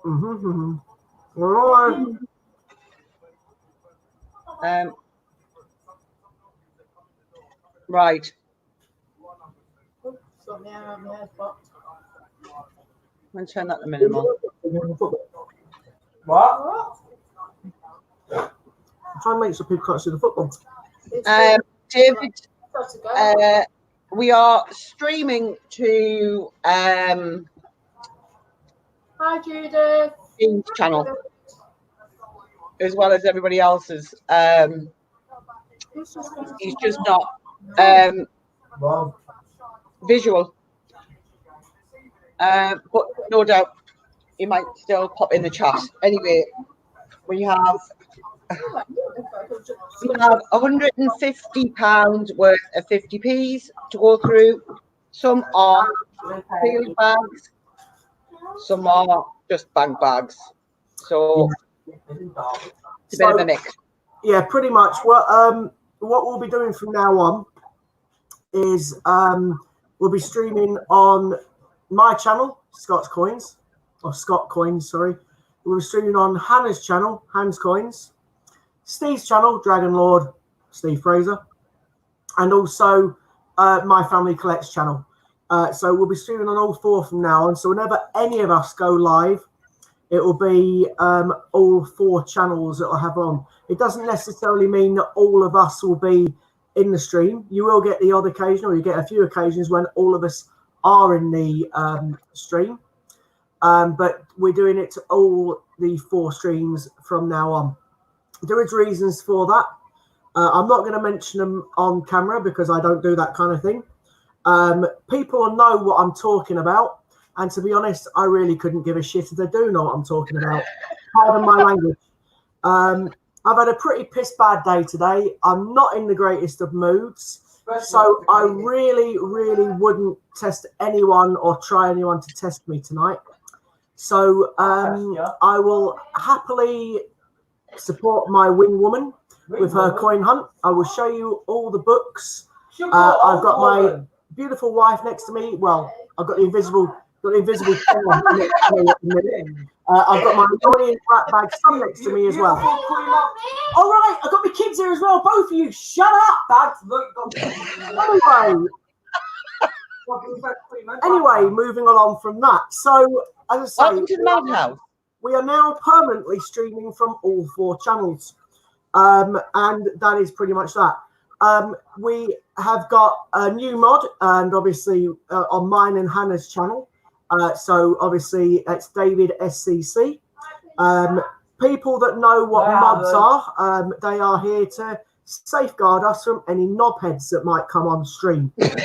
All right. Right. I'm going to turn that to minimal. What? I'm trying to make sure people can't see the football. David, we are streaming to Hi, Judith. Dean's channel as well as everybody else's. He's just not visual, but no doubt he might still pop in the chat. Anyway, we have £150 worth of 50p's to go through. Some are field bags, some are just bank bags. So it's a bit of a mix. Yeah, pretty much. What we'll be doing from now on is we'll be streaming on my channel, Scott Coins, sorry. We'll be streaming on Hannah's channel, Hans Coins, Steve's channel, Dragon Lord, Steve Fraser, and also My Family Collects channel. So we'll be streaming on all four from now on. So whenever any of us go live, it will be all four channels that will have on. It doesn't necessarily mean that all of us will be in the stream. You will get the odd occasion, or you get a few occasions when all of us are in the stream. But we're doing it to all the four streams from now on. There is reasons for that. I'm not going to mention them on camera because I don't do that kind of thing. People will know what I'm talking about. And to be honest, I really couldn't give a shit if they do know what I'm talking about. Pardon my language. I've had a pretty piss bad day today. I'm not in the greatest of moods. So I really, really wouldn't test anyone or try anyone to test me tonight. So I will happily support my wing woman with her coin hunt. I will show you all the books. I've got my beautiful wife next to me. Well, I've got the invisible I've got my annoying flat bag son next to me as well. All right, I've got my kids here as well. Both of you, shut up. Anyway, moving along from that. So, as I say, welcome to the Madhouse. We are now permanently streaming from all four channels, and that is pretty much that. We have got a new mod, and obviously on mine and Hannah's channel. So obviously it's David SCC. People that know what mods are, they are here to safeguard us from any knobheads that might come on stream. And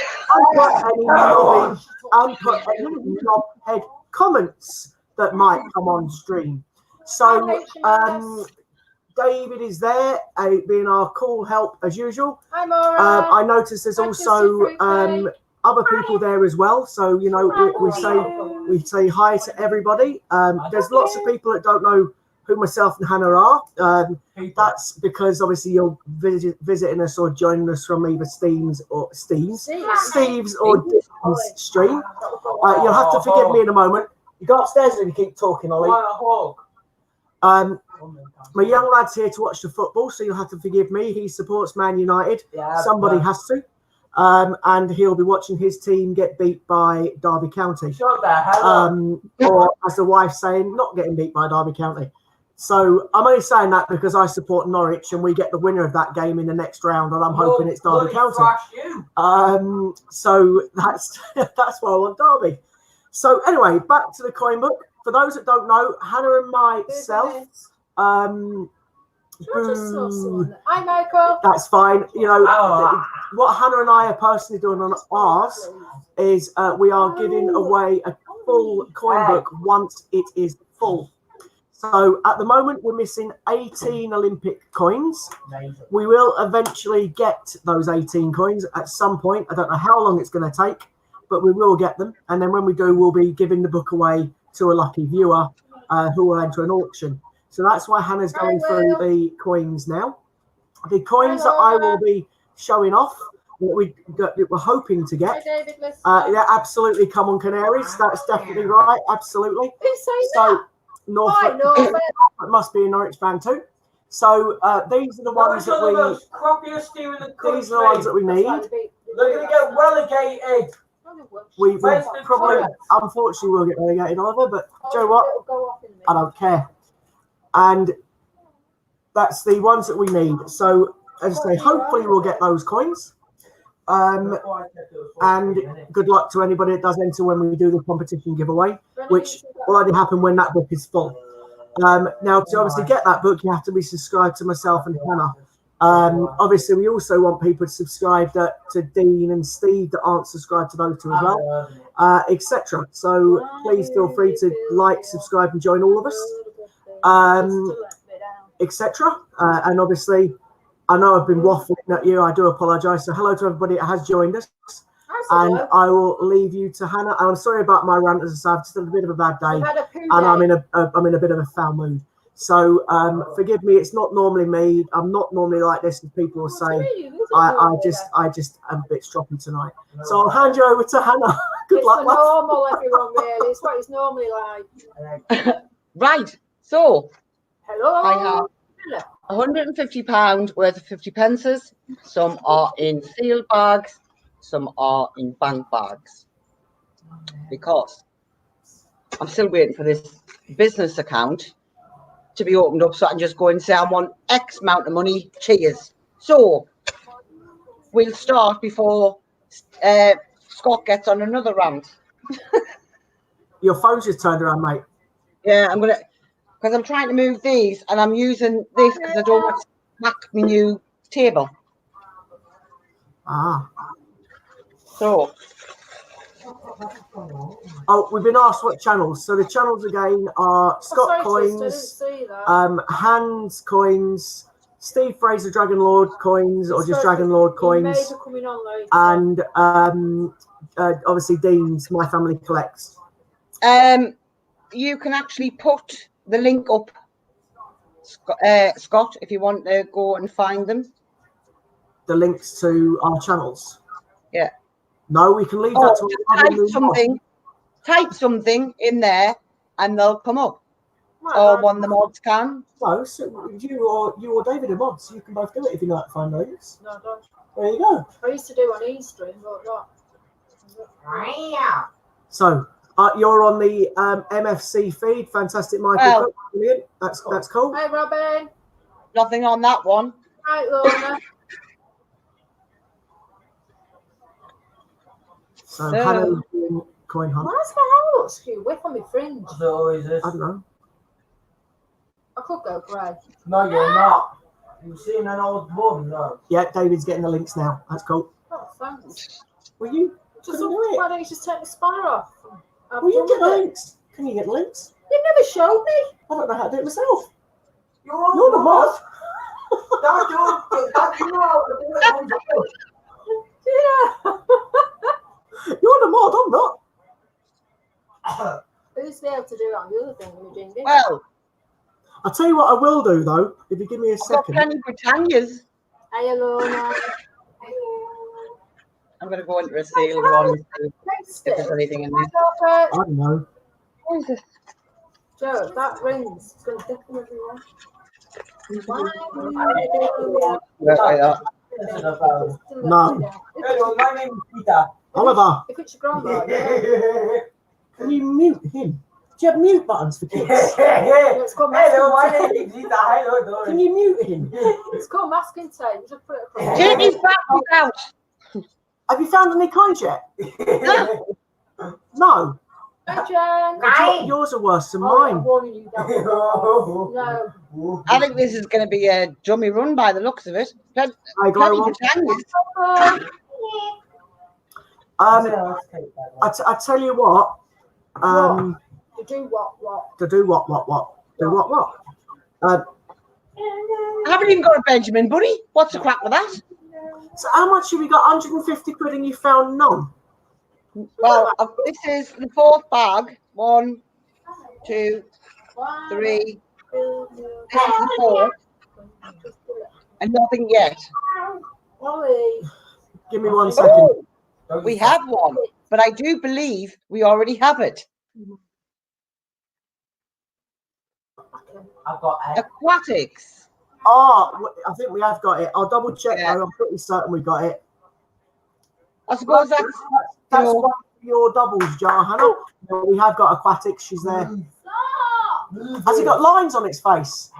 put any knobhead comments that might come on stream. So David is there, being our cool help as usual. Hi, Maura. I noticed there's also other people there as well. So you know, we say hi to everybody. There's lots of people that don't know who myself and Hannah are. That's because obviously you're visiting us or joining us from either Steve's or Dean's stream. You'll have to forgive me in a moment. You go upstairs and you keep talking, Ollie. My young lad's here to watch the football, so you'll have to forgive me. He supports Man United. Yeah, somebody has to. And he'll be watching his team get beat by Derby County. Or as the wife's saying, not getting beat by Derby County. So I'm only saying that because I support Norwich and we get the winner of that game in the next round, and I'm hoping it's Derby County. So that's why I want Derby. So anyway, back to the coin book. For those that don't know, Hannah and myself, Hi, Michael. that's fine. You know, what Hannah and I are personally doing on ours is we are giving away a full coin book once it is full. So at the moment, we're missing 18 Olympic coins. We will eventually get those 18 coins at some point. I don't know how long it's going to take, but we will get them. And then when we do, we'll be giving the book away to a lucky viewer who will enter an auction. So that's why Hannah's going through the coins now. The coins that I will be showing off, that we're hoping to get. Yeah, absolutely. Come on, Canaries. That's definitely right. Absolutely. So Norfolk. Norfolk. It must be a Norwich fan too. So these are the ones that we. crappiest team in the country. These are the ones that we need. They're going to get relegated. We probably, unfortunately, will get relegated, Oliver. But do you know what? I don't care. And that's the ones that we need. So as I say, hopefully we'll get those coins. And good luck to anybody that does enter when we do the competition giveaway, which will only happen when that book is full. Now, to obviously get that book, you have to be subscribed to myself and Hannah. Obviously, we also want people to subscribe to Dean and Steve that aren't subscribed to those two as well, etc. So please feel free to like, subscribe, and join all of us, etc. And obviously, I know I've been waffling at you. I do apologise. So hello to everybody that has joined us. And I will leave you to Hannah. And I'm sorry about my rant, as I said, I've just had a bit of a bad day, and I'm in a bit of a foul mood. So forgive me. It's not normally me. I'm not normally like this, as people will say. I just am a bit stroppy tonight. So I'll hand you over to Hannah. Good luck. It's normal, everyone. Really, it's what it's normally like. Right. So Hello. I have £150 worth of 50 pences. Some are in sealed bags. Some are in bank bags, because I'm still waiting for this business account to be opened up so I can just go and say I want X amount of money. Cheers. So we'll start before Scott gets on another rant. Your phone's just turned around, mate. Yeah, because I'm trying to move these, and I'm using this because I don't want to smack my new table. Ah. So. Oh, we've been asked what channels. So the channels again are Scott Coins, Hans Coins, Steve Fraser Dragon Lord Coins, or just Dragon Lord Coins, and obviously Dean's My Family Collects. You can actually put the link up, Scott, if you want to go and find them. The links to our channels. Yeah. No, we can leave that to type something in there and they'll come up. Or one of the mods can. No, so you or David are mods. You can both do it if you know how to find those. No, I don't. There you go. I used to do on Eastern, but not. So you're on the MFC feed. Fantastic, Michael. Well, brilliant. That's cool. Hey, Robin. Nothing on that one. Right, Lorna. So Hannah doing coin hunt. Why's my hair look skew whip on my fringe? I don't know. I could go grey. No, you're not. You've seen an old woman, though. Yeah, David's getting the links now. That's cool. Oh, thanks. Will you? Why don't you just take the spanner off? Will you get the links? Can you get the links? You never showed me. I don't know how to do it myself. You're the mod. Yeah. You're the mod, I'm not. Who's be able to do it on the other thing when you're doing? Well, I'll tell you what I will do, though, if you give me a second. Penny Britannia's. Hey, Lorna. I'm going to go into a sealed one and see if there's anything in there. I don't know. What is this? Joe, that rings. It's going to dicken everyone. No. Hello, my name is Peter. Oliver. If it's your grandma, yeah. Can you mute him? Do you have mute buttons for kids? It's called Hello, my masking name is tape. Peter. Hello, Can you mute him? It's called masking tape. You just put it across. Jamie's back out. Have you found any coins yet? No. Hey, Jen. God, yours are worse than Oh, I'm mine. warning you, don't. No. I think this is going to be a dummy run by the looks of it. Penny Glow. Britannia's. I tell you what. To do what? To do what? Do what? I haven't even got a Benjamin Bunny. What's the crack with that? So how much have you got? 150 quid and you found none? Well, this is the fourth bag. 1, 2, 3. This is the fourth. And nothing yet. Ollie. Give me 1 second. Oh, we have one, but I do believe we already have it. I've got it. Aquatics. Oh, I think we have got it. I'll double check Yeah. though. I'm pretty certain we got it. I suppose That's know- one of your doubles, Jar, Hannah. We have got aquatics. She's there. Has it got lines on its face?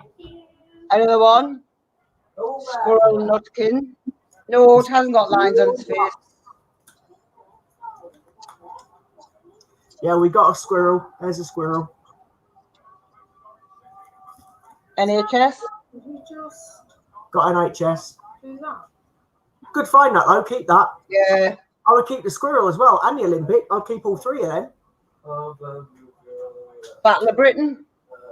another one. Squirrel nutkin. No, it hasn't got lines on its face. Yeah, we got a squirrel. There's a squirrel. NHS. Did you just Got an HS. do that? Good find that though. Keep that. Yeah. I would keep the squirrel as well and the Olympic. I'll keep all three of them. Battle of Britain.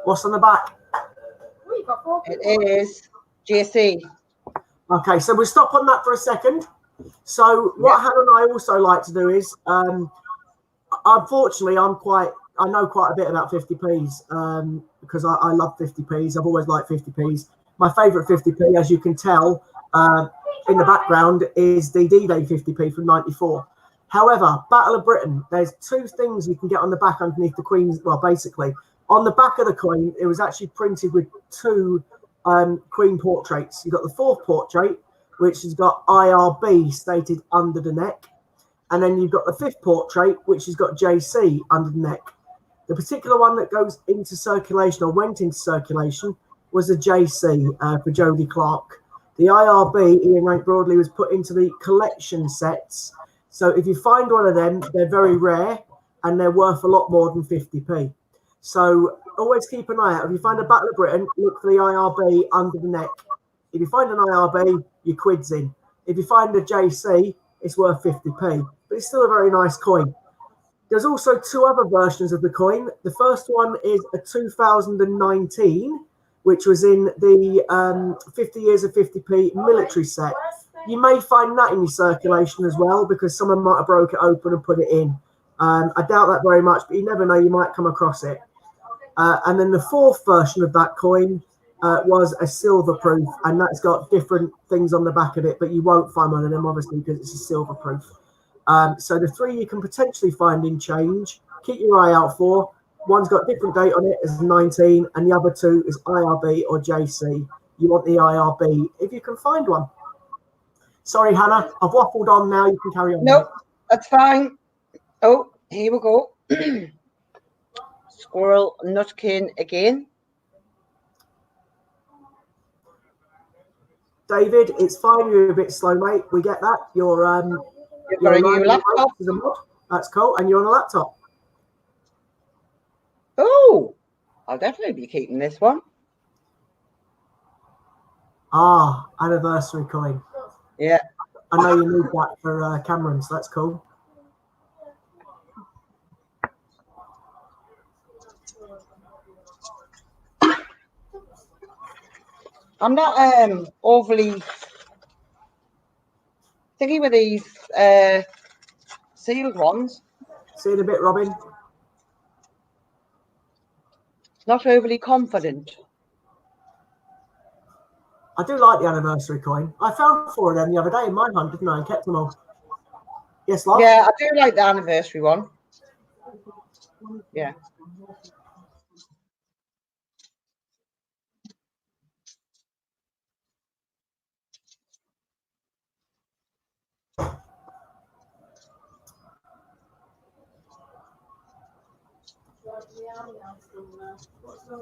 What's on the back? Oh, you got 4 people. It is JC. Okay, so we'll stop on that for a second. So what Hannah and I also like to do is, unfortunately, I know quite a bit about 50p's because I love 50p's. I've always liked 50p's. My favourite 50p, as you can tell in the background, is the D-Day 50p from '94. However, Battle of Britain, there's two things you can get on the back underneath the Queen's. Well, basically, on the back of the coin, it was actually printed with two Queen portraits. You've got the fourth portrait, which has got IRB stated under the neck. And then you've got the fifth portrait, which has got JC under the neck. The particular one that goes into circulation or went into circulation was the JC for Jodie Clark. The IRB, Ian Rank Broadley, was put into the collection sets. So if you find one of them, they're very rare and they're worth a lot more than 50p. So always keep an eye out. If you find a Battle of Britain, look for the IRB under the neck. If you find an IRB, your quid's in. If you find a JC, it's worth 50p. But it's still a very nice coin. There's also two other versions of the coin. The first one is a 2019, which was in the 50 years of 50p military set. You may find that in your circulation as well because someone might have broke it open and put it in. I doubt that very much, but you never know, you might come across it. And then the fourth version of that coin was a silver proof, and that's got different things on the back of it, but you won't find one of them, obviously, because it's a silver proof. So the three you can potentially find in change, keep your eye out for. One's got a different date on it as 19, and the other two is IRB or JC. You want the IRB if you can find one. Sorry, Hannah, I've waffled on now. You can carry on. Nope, that's fine. Oh, here we go. Squirrel nutkin again. David, it's fine. You're a bit slow, mate. We get that. You've got a new laptop. That's cool. And you're on a laptop. Oh, I'll definitely be keeping this one. Ah, anniversary coin. Yeah. I know you need that for Cameron, so that's cool. I'm not overly thingy with these sealed ones. See you in a bit, Robin. Not overly confident. I do like the anniversary coin. I found 4 of them the other day in my hunt, didn't I? And kept them all. Yes, love? Yeah, I do like the anniversary one. Yeah.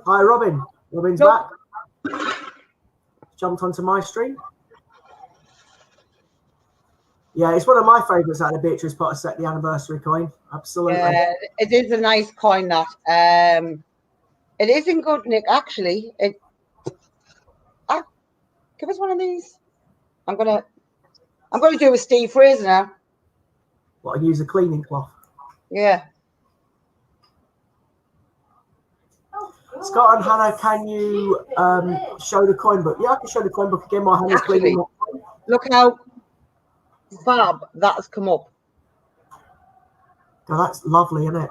Hi, Robin. Robin's back. Jumped onto my stream. Yeah, it's one of my favourites out of the Beatrice Potter set, the anniversary coin. Absolutely. Yeah, it is a nice coin, that. It is in good nick, actually. Give us one of these. I'm gonna do a Steve Fraser now. What, and use a cleaning cloth? Yeah. Scott and Hannah, can you show the coin book? Yeah, I can show the coin book again while Hannah's cleaning up. Look how fab that has come up. Oh, that's lovely, isn't it?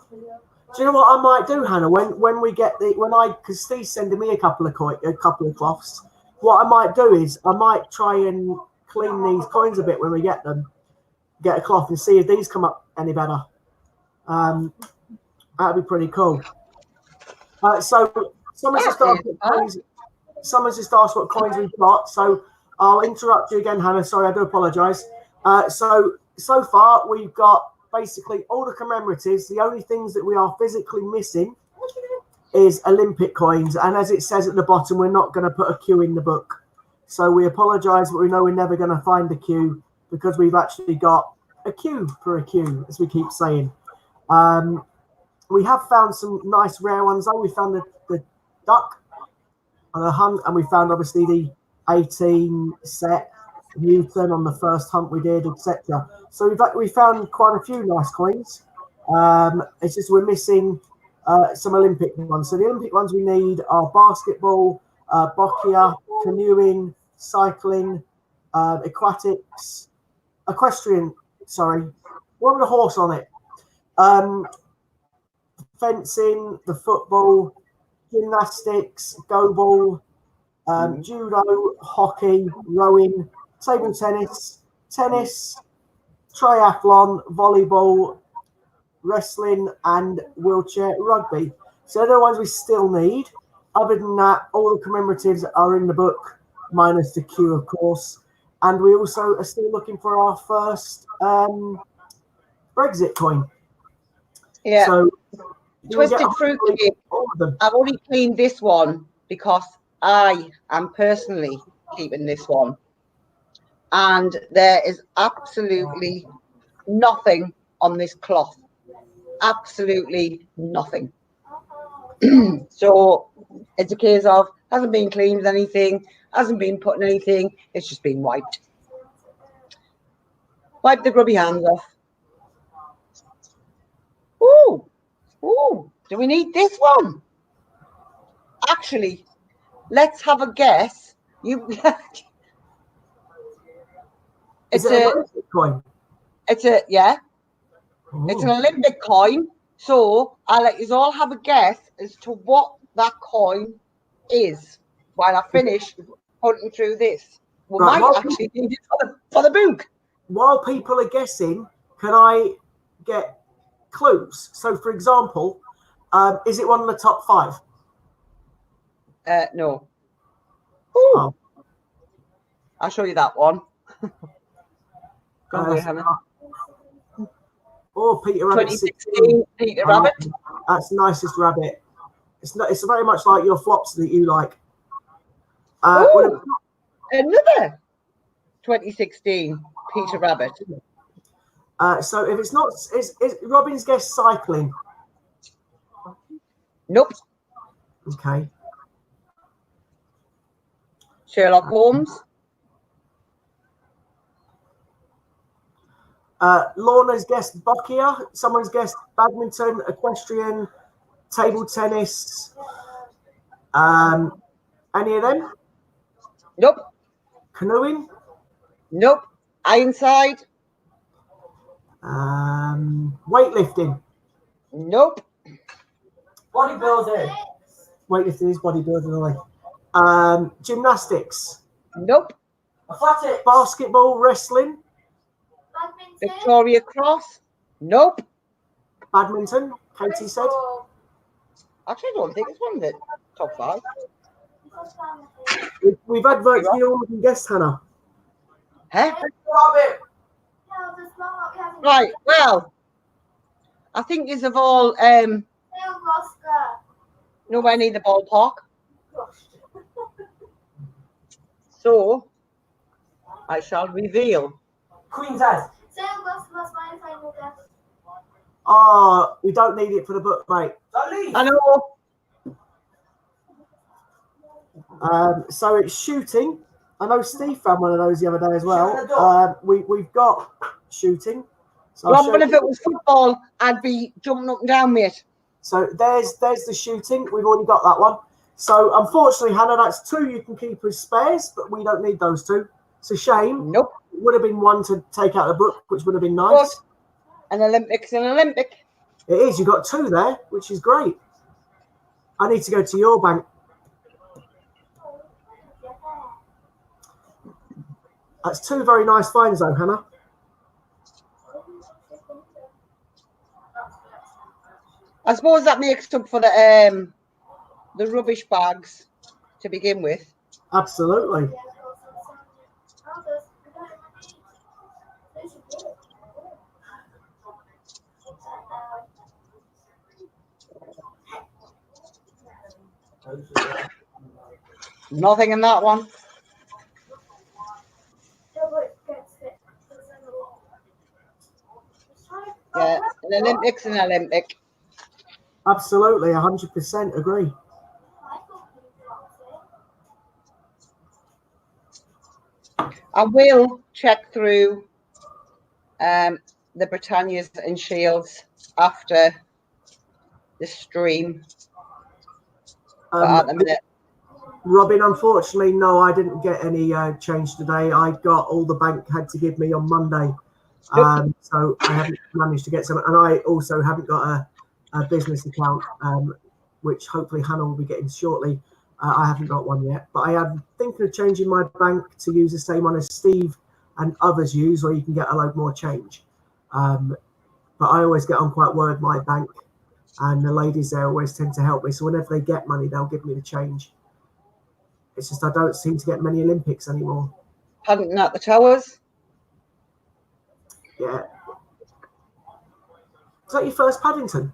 Do you know what I might do, Hannah? When we get because Steve's sending me a couple of cloths. What I might do is I might try and clean these coins a bit when we get them. Get a cloth and see if these come up any better. That'd be pretty cool. So someone's just asked what coins. Someone's just asked what coins we've got. So I'll interrupt you again, Hannah. Sorry, I do apologise. So far we've got basically all the commemoratives. The only things that we are physically missing is Olympic coins, and as it says at the bottom, we're not going to put a Q in the book. So we apologise, but we know we're never going to find a Q because we've actually got a Q for a Q, as we keep saying. We have found some nice rare ones though. We found the duck on a hunt, and we found obviously the 18 set Newton on the first hunt we did, etc. So we found quite a few nice coins. It's just we're missing some Olympic ones. So the Olympic ones we need are basketball, boccia, canoeing, cycling, equestrian, sorry, one with a horse on it, fencing, the football, gymnastics, go ball, judo, hockey, rowing, table tennis, triathlon, volleyball, wrestling, and wheelchair rugby. So they're the ones we still need. Other than that, all the commemoratives are in the book, minus the Q, of course. And we also are still looking for our first Brexit coin. Yeah. So Twisted Fruit Cake. I've only cleaned this one because I am personally keeping this one. And there is absolutely nothing on this cloth. Absolutely nothing. So it's a case of hasn't been cleaned anything, hasn't been put in anything, it's just been wiped. Wipe the grubby hands off. Ooh, do we need this one? Actually, let's have a guess. It's a coin. It's an Olympic coin. So I'll let you all have a guess as to what that coin is while I finish hunting through this. We might actually need it for the book. While people are guessing, can I get clues? So, for example, is it one of the top 5? No. Ooh. Oh. I'll show you that one. Peter Rabbit. 2016 Peter Rabbit. That's the nicest rabbit. It's very much like your flops that you like. Another 2016 Peter Rabbit. So if it's not, is Robin's guess cycling? Nope. Okay. Sherlock Holmes. Lorna's guessed boccia. Someone's guessed badminton, equestrian, table tennis. Any of them? Nope. Canoeing? Nope. Ironside? Weightlifting? Nope. Bodybuilding? Weightlifting is bodybuilding, gymnastics? Nope. Athletics? Basketball, wrestling? Victoria Cross? Nope. Badminton, Katie said. Actually, I don't think it's one of the top 5. We've had virtually all of them guessed, Hannah. Huh? Right, well, I think these have all nowhere near the ballpark. So I shall reveal. Queen's Head. Oh, we don't need it for the book, mate. I know. So it's shooting. I know Steve found one of those the other day as well. We've got shooting. So Robin, if it was football, I'd be jumping up and down, mate. So there's the shooting. We've already got that one. So unfortunately, Hannah, that's 2 you can keep as spares, but we don't need those 2. It's a shame. Nope. It would have been one to take out of the book, which would have been nice. But an Olympic's an Olympic. It is. You've got 2 there, which is great. I need to go to your bank. That's 2 very nice finds, though, Hannah. I suppose that makes up for the the rubbish bags to begin with. Absolutely. Nothing in that one. Yeah, an Olympic's an Olympic. Absolutely, 100% agree. I will check through the Britannias and Shields after the stream. But at the minute, Robin, unfortunately, no, I didn't get any change today. I got all the bank had to give me on Monday. So I haven't managed to get some. And I also haven't got a business account, which hopefully Hannah will be getting shortly. I haven't got one yet. But I am thinking of changing my bank to use the same one as Steve and others use, where you can get a load more change. But I always get on quite well with my bank. And the ladies there always tend to help me. So whenever they get money, they'll give me the change. It's just I don't seem to get many Olympics anymore. Paddington at the Towers. Yeah. Is that your first Paddington?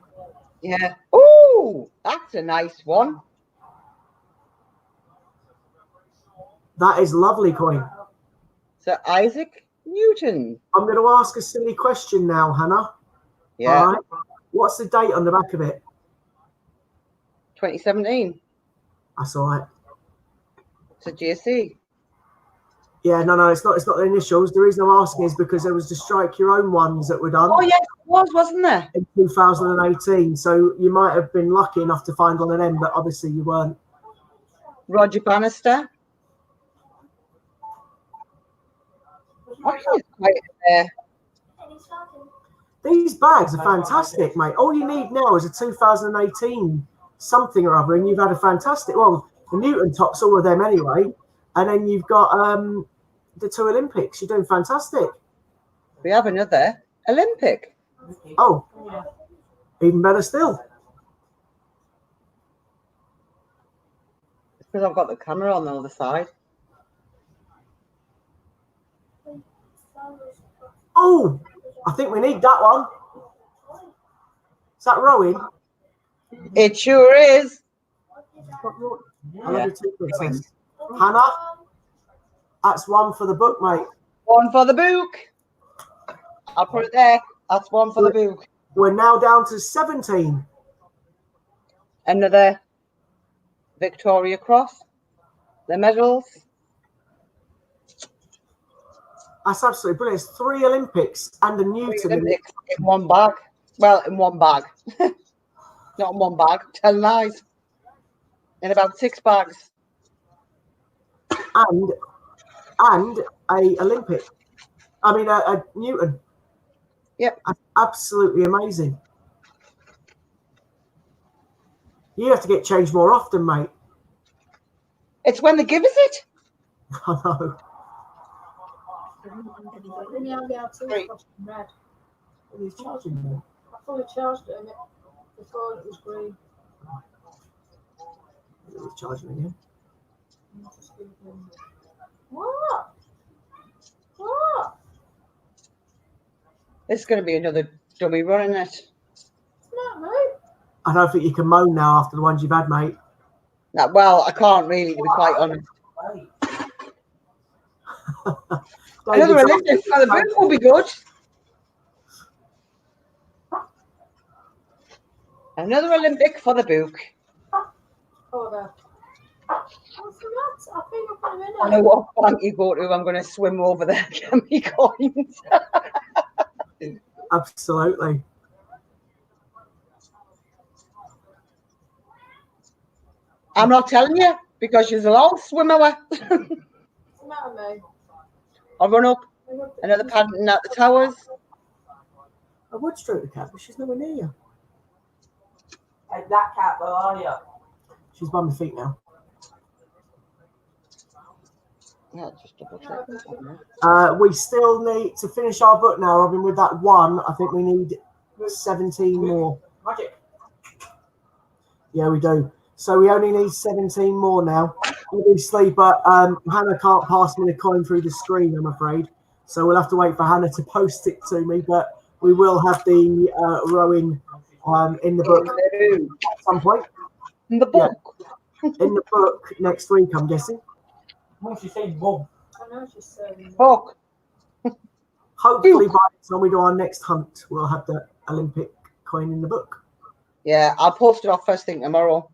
Yeah. Oh, that's a nice one. That is lovely coin. Sir Isaac Newton. I'm going to ask a silly question now, Hannah. Yeah. All right. What's the date on the back of it? 2017. That's all right. It's a GSC. Yeah, no, it's not the initials. The reason I'm asking is because there was the strike your own ones that were done. Oh yes, it was, wasn't there? In 2018. So you might have been lucky enough to find one of them, but obviously you weren't. Roger Bannister. Actually, it's quite These bags are fantastic, mate. All you need now is a 2018 something or other, and you've had a fantastic. Well, the Newton tops, all of them anyway, and then you've got the two Olympics. You're doing fantastic. we have another Olympic. Oh, even better still. It's because I've got the camera on the other side. Oh, I think we need that one. Is that rowing? It sure is. I love you too, Princess. Hannah, that's one for the book, mate. One for the book. I'll put it there. That's one for the book. We're now down to 17. Another Victoria Cross. The medals. That's absolutely brilliant. It's 3 Olympics and a Newton. 3 Olympics in one bag. Well, in one bag. Not in one bag. Tell lies. In about 6 bags. And a Olympic. I mean, a Newton. Yep. That's absolutely amazing. You have to get changed more often, mate. It's when they give us it. I know. Great. He's charging me. I fully charged it and before it was green. He's charging again. What? What? It's going to be another dummy run, isn't it? It's not me. I don't think you can moan now after the ones you've had, mate. No, well, I can't really, to be quite honest. Another Olympic for the book will be good. Another Olympic for the book. Oh, there. What's the matter? I think I've got him in I know what bank you go to. I'm going to swim over there and get me coins. Absolutely. I'm not telling you because she's a long swim away. What's the matter, mate? I'll run up. Another Paddington at the Towers. I would stroke the cat, but she's nowhere near you. Hey, that cat, where are you? She's by my feet now. Yeah, just double check. We still need to finish our book now, Robin. With that one, I think we need 17 more. Magic. Yeah, we do. So we only need 17 more now. Obviously, but Hannah can't pass me the coin through the screen, I'm afraid. So we'll have to wait for Hannah to post it to me. But we will have the rowing in the book at some point. In the book? Yeah. In the book next week, I'm guessing. What she saying, Mum? I know she's saying. Book. Hopefully, by the time we do our next hunt, we'll have the Olympic coin in the book. Yeah, I'll post it off first thing tomorrow.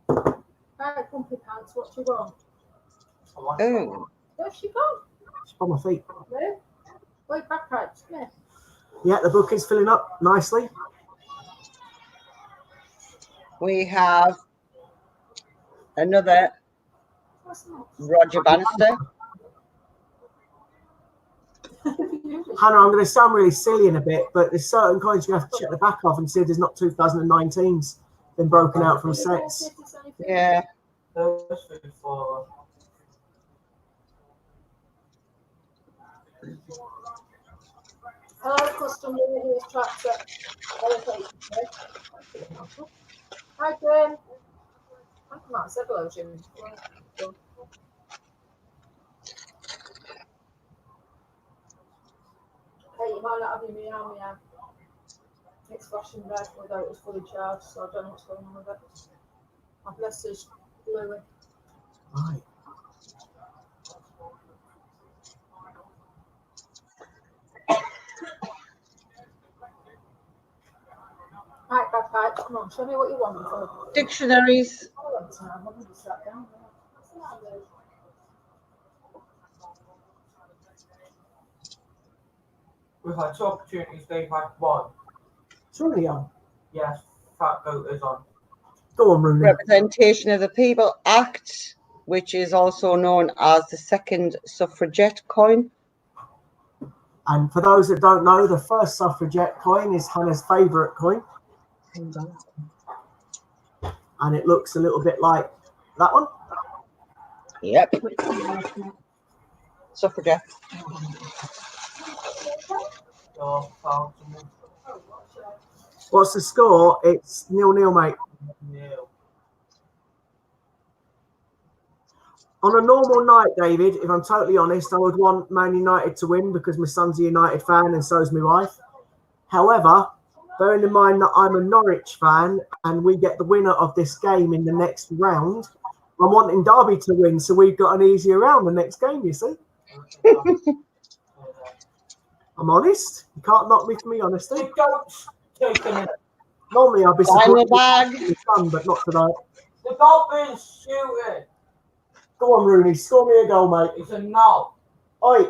Right, Pumpy Pants, what do you want? Oh. Where's she gone? She's on my feet. Where? Wait, back right, yeah. Yeah, the book is filling up nicely. We have another Roger Bannister. Hannah, I'm going to sound really silly in a bit, but there's certain coins you have to check the back of and see if there's not 2019s been broken out from sets. Yeah. Hello, custom here's tractor. Hi, Glenn. I might have said hello, Jimmy. Hey, you might not have your meow. It's flashing red, although it was fully charged, so I don't know what's going on with it. I've messaged Louis. Right. Right, bad pipes, come on, show me what you want before. Dictionaries. We've had two opportunities, they've had one. Surely on. Yes, Fat Goat is on. Go on, Rooney. Representation of the People Act, which is also known as the second suffragette coin. And for those that don't know, the first suffragette coin is Hannah's favourite coin. And it looks a little bit like that one. Yep. Suffragette. What's the score? It's 0-0, mate. Nil. On a normal night, David, if I'm totally honest, I would want Man United to win because my son's a United fan and so is my wife. However, bearing in mind that I'm a Norwich fan and we get the winner of this game in the next round, I'm wanting Derby to win, so we've got an easier round the next game, you see. I'm honest. You can't knock me for me honesty. The goat's taking it. Normally I'd be Final supporting bag. my son, but not today. The Dolphins shooting. Go on, Rooney. Score me a goal, mate. It's a no. Oi.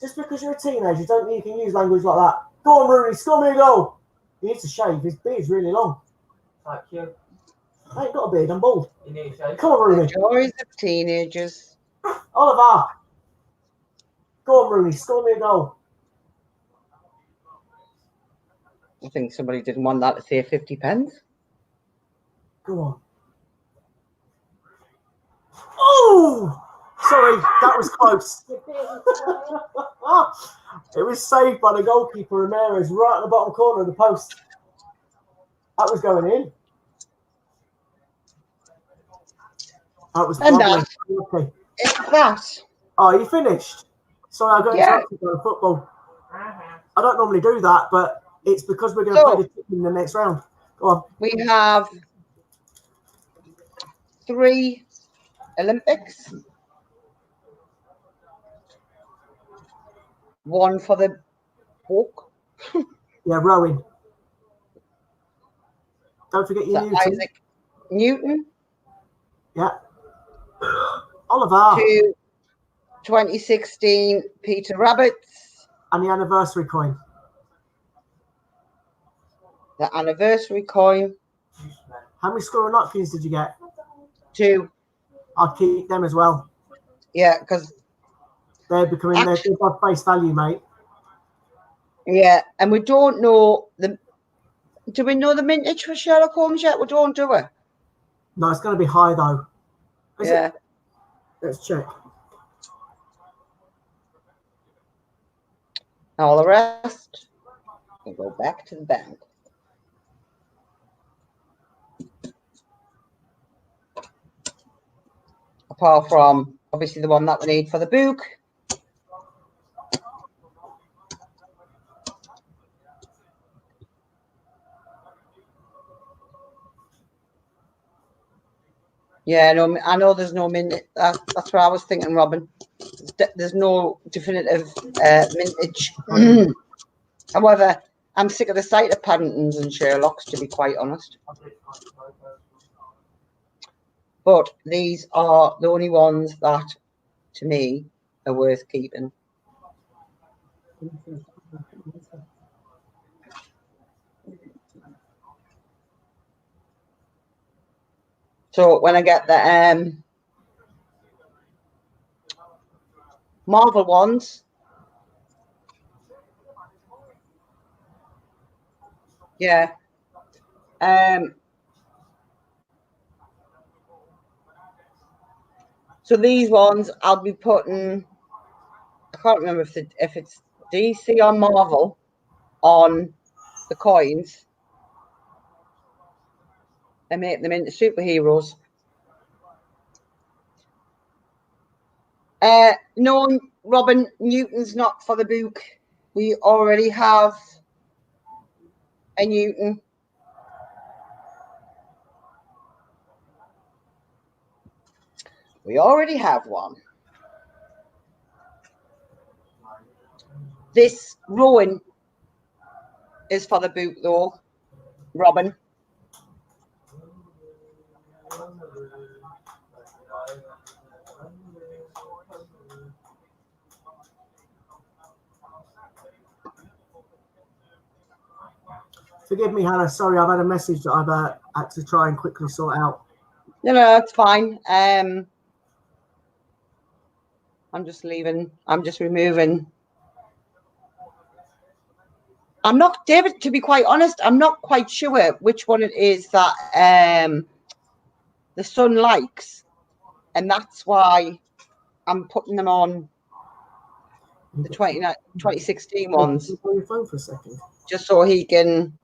Just because you're a teenager, don't mean you can use language like that. Go on, Rooney. Score me a goal. He needs to shave. His beard's really long. Thank you. I ain't got a beard. I'm bald. You need to say. Come on, Rooney. Joys of teenagers. Oliver. Go on, Rooney. Score me a goal. I think somebody didn't want that to say 50 pence. Go on. Oh! Sorry, that was close. It was saved by the goalkeeper, Ramirez, right in the bottom corner of the post. That was going in. That was And lovely. that. Okay. It's that. Oh, you finished? Sorry, I got Yeah. interrupted by football. I don't normally do that, but it's because we're going to So- play the team in the next round. Go on. We have 3 Olympics. 1 for the book. Yeah, rowing. Don't forget your So Newton. Isaac Newton. Yeah. Oliver. 2 2016 Peter Rabbits. And the anniversary coin. The anniversary coin. How many squirrel napkins did you get? 2. I'll keep them as well. Yeah, because They're becoming they're above face value, mate. yeah, and we don't know the. Do we know the mintage for Sherlock Holmes yet? We don't, do we? No, it's going to be high though. Is Yeah. it? Let's check. All the rest, we go back to the bank. apart from obviously the one that we need for the book. Yeah, no, I know there's no minute. That's what I was thinking, Robin. There's no definitive mintage. However, I'm sick of the sight of Paddingtons and Sherlocks, to be quite honest. But these are the only ones that, to me, are worth keeping. So when I get the Marvel ones, yeah. So these ones I'll be putting. I can't remember if it's DC or Marvel on the coins and make them into superheroes. No, Robin, Newton's not for the book. We already have a Newton. We already have one. This Rowan is for the book, though, Robin. Forgive me, Hannah. Sorry, I've had a message that I've had to try and quickly sort out. No, that's fine. I'm just leaving. I'm just removing. I'm not, David, to be quite honest, I'm not quite sure which one it is that the son likes. And that's why I'm putting them on the 2016 ones. Can you hold your phone for a second? Just so he can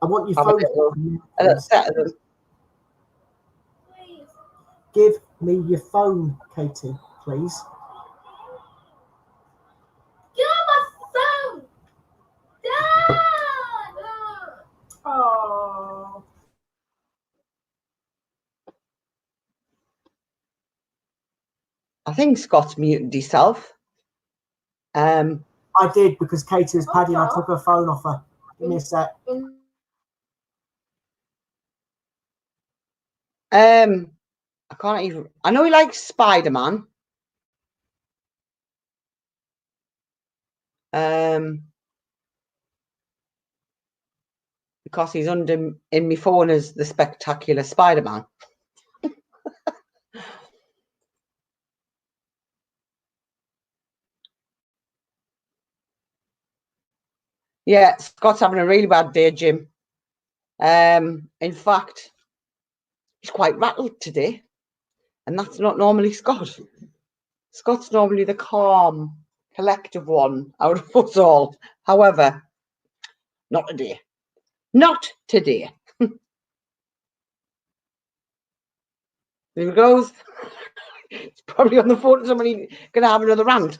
I want your have phone. a little set of them. Give me your phone, Katie, please. Give my phone! Dad! Oh. I think Scott's muted himself. I did because Katie was padding. I took her phone off her. Give me a sec. I can't even. I know he likes Spider-Man. Because he's under in my phone as the Spectacular Spider-Man. Yeah, Scott's having a really bad day, Jim. In fact, he's quite rattled today, and that's not normally Scott. Scott's normally the calm, collective one out of us all. However, not today. Not today. There he goes. It's probably on the phone to somebody going to have another rant.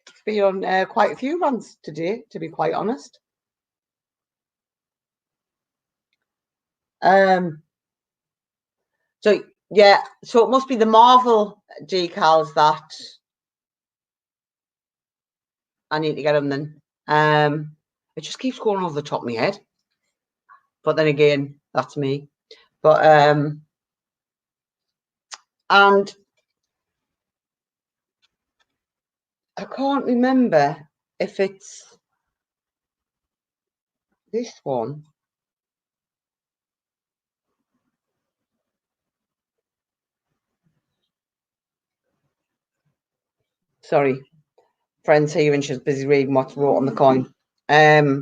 It's been on quite a few rants today, to be quite honest. So yeah, so it must be the Marvel decals that I need to get them then. It just keeps going over the top of my head. But then again, that's me. But and I can't remember if it's this one. Sorry, friend's here and she's busy reading what's wrote on the coin. I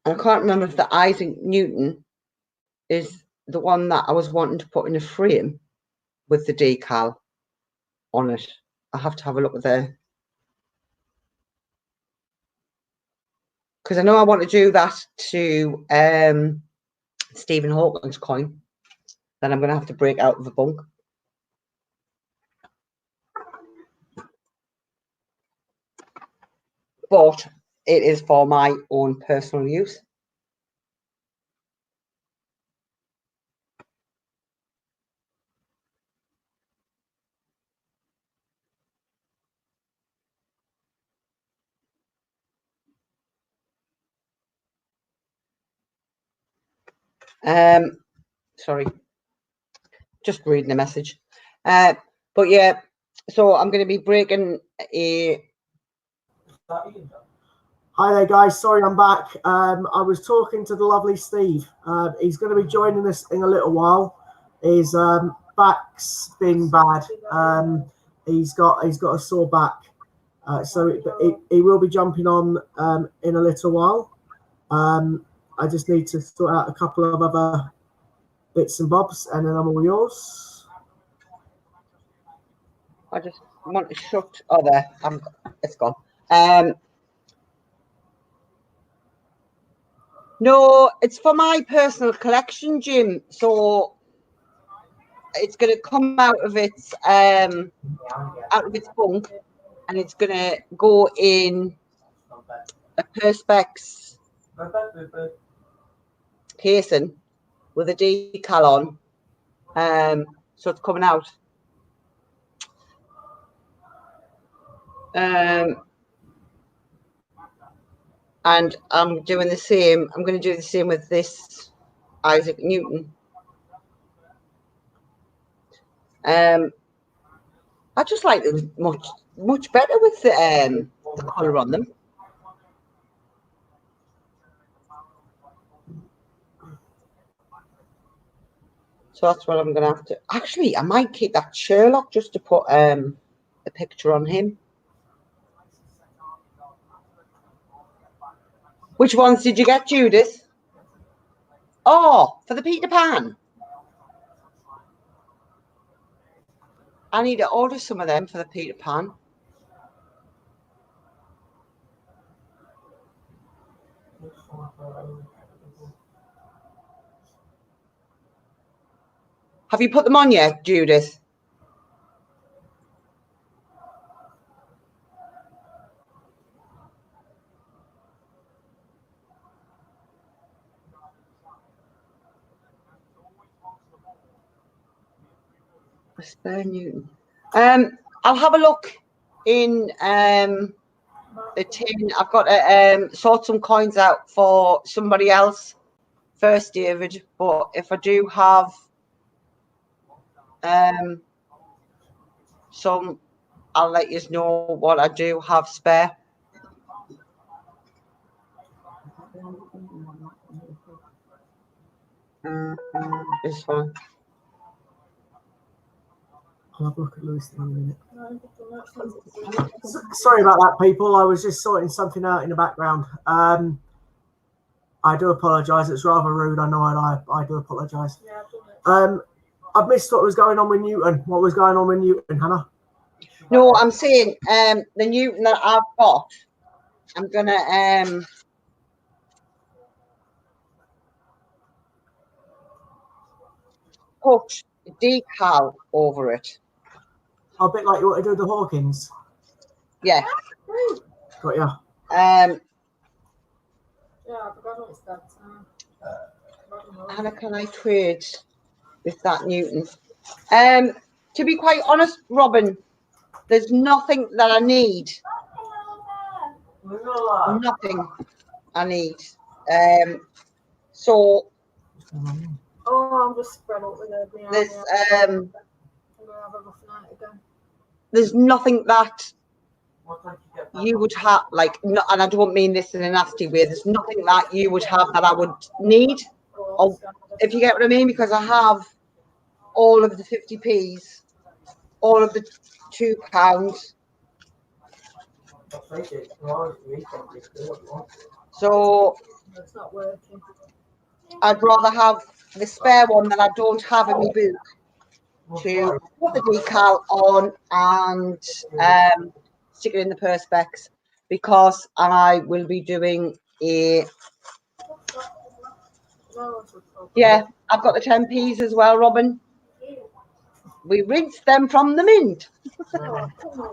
can't remember if the Isaac Newton is the one that I was wanting to put in a frame with the decal on it. I have to have a look at the because I know I want to do that to Stephen Hawking's coin. Then I'm going to have to break out of the bunk. But it is for my own personal use. Sorry, just reading the message. But yeah, so I'm going to be breaking a. Hi there, guys. Sorry, I'm back. I was talking to the lovely Steve. He's going to be joining us in a little while. His back's been bad. He's got a sore back, so he will be jumping on in a little while. I just need to sort out a couple of other bits and bobs, and then I'm all yours. I just want to shut. Oh, there. It's gone. No, it's for my personal collection, Jim. So it's going to come out of its bunk, and it's going to go in a perspex casing with a decal on. So it's coming out. And I'm doing the same. I'm going to do the same with this Isaac Newton. I just like them much better with the colour on them. So that's what I'm going to have to. Actually, I might keep that Sherlock just to put a picture on him. Which ones did you get, Judith? Oh, for the Peter Pan. I need to order some of them for the Peter Pan. Have you put them on yet, Judith? A spare Newton. I'll have a look in the tin. I've got to sort some coins out for somebody else first, David. But if I do have some, I'll let you know what I do have spare. This one. I'll have a look at Lewis in a minute. Sorry about that, people. I was just sorting something out in the background. I do apologise. It's rather rude. I know I do apologise. I've missed what was going on with Newton. What was going on with Newton, Hannah? No, I'm saying the Newton that I've got, I'm going to put a decal over it. A bit like you want to do the Hawkins. Yeah. Got ya. Yeah, I forgot it's that. How can I trade with that Newton? To be quite honest, Robin, there's nothing that I need. Nothing I need. So Oh, I'm just spread out with it. there's nothing that you would have, like, no, and I don't mean this in a nasty way. There's nothing that you would have that I would need, or, if you get what I mean, because I have all of the 50p's, all of the £2. So it's not working. I'd rather have the spare one that I don't have in my book to put the decal on and stick it in the perspex, because I will be doing Yeah, I've got the 10p's as well, Robin. We rinsed them from the mint.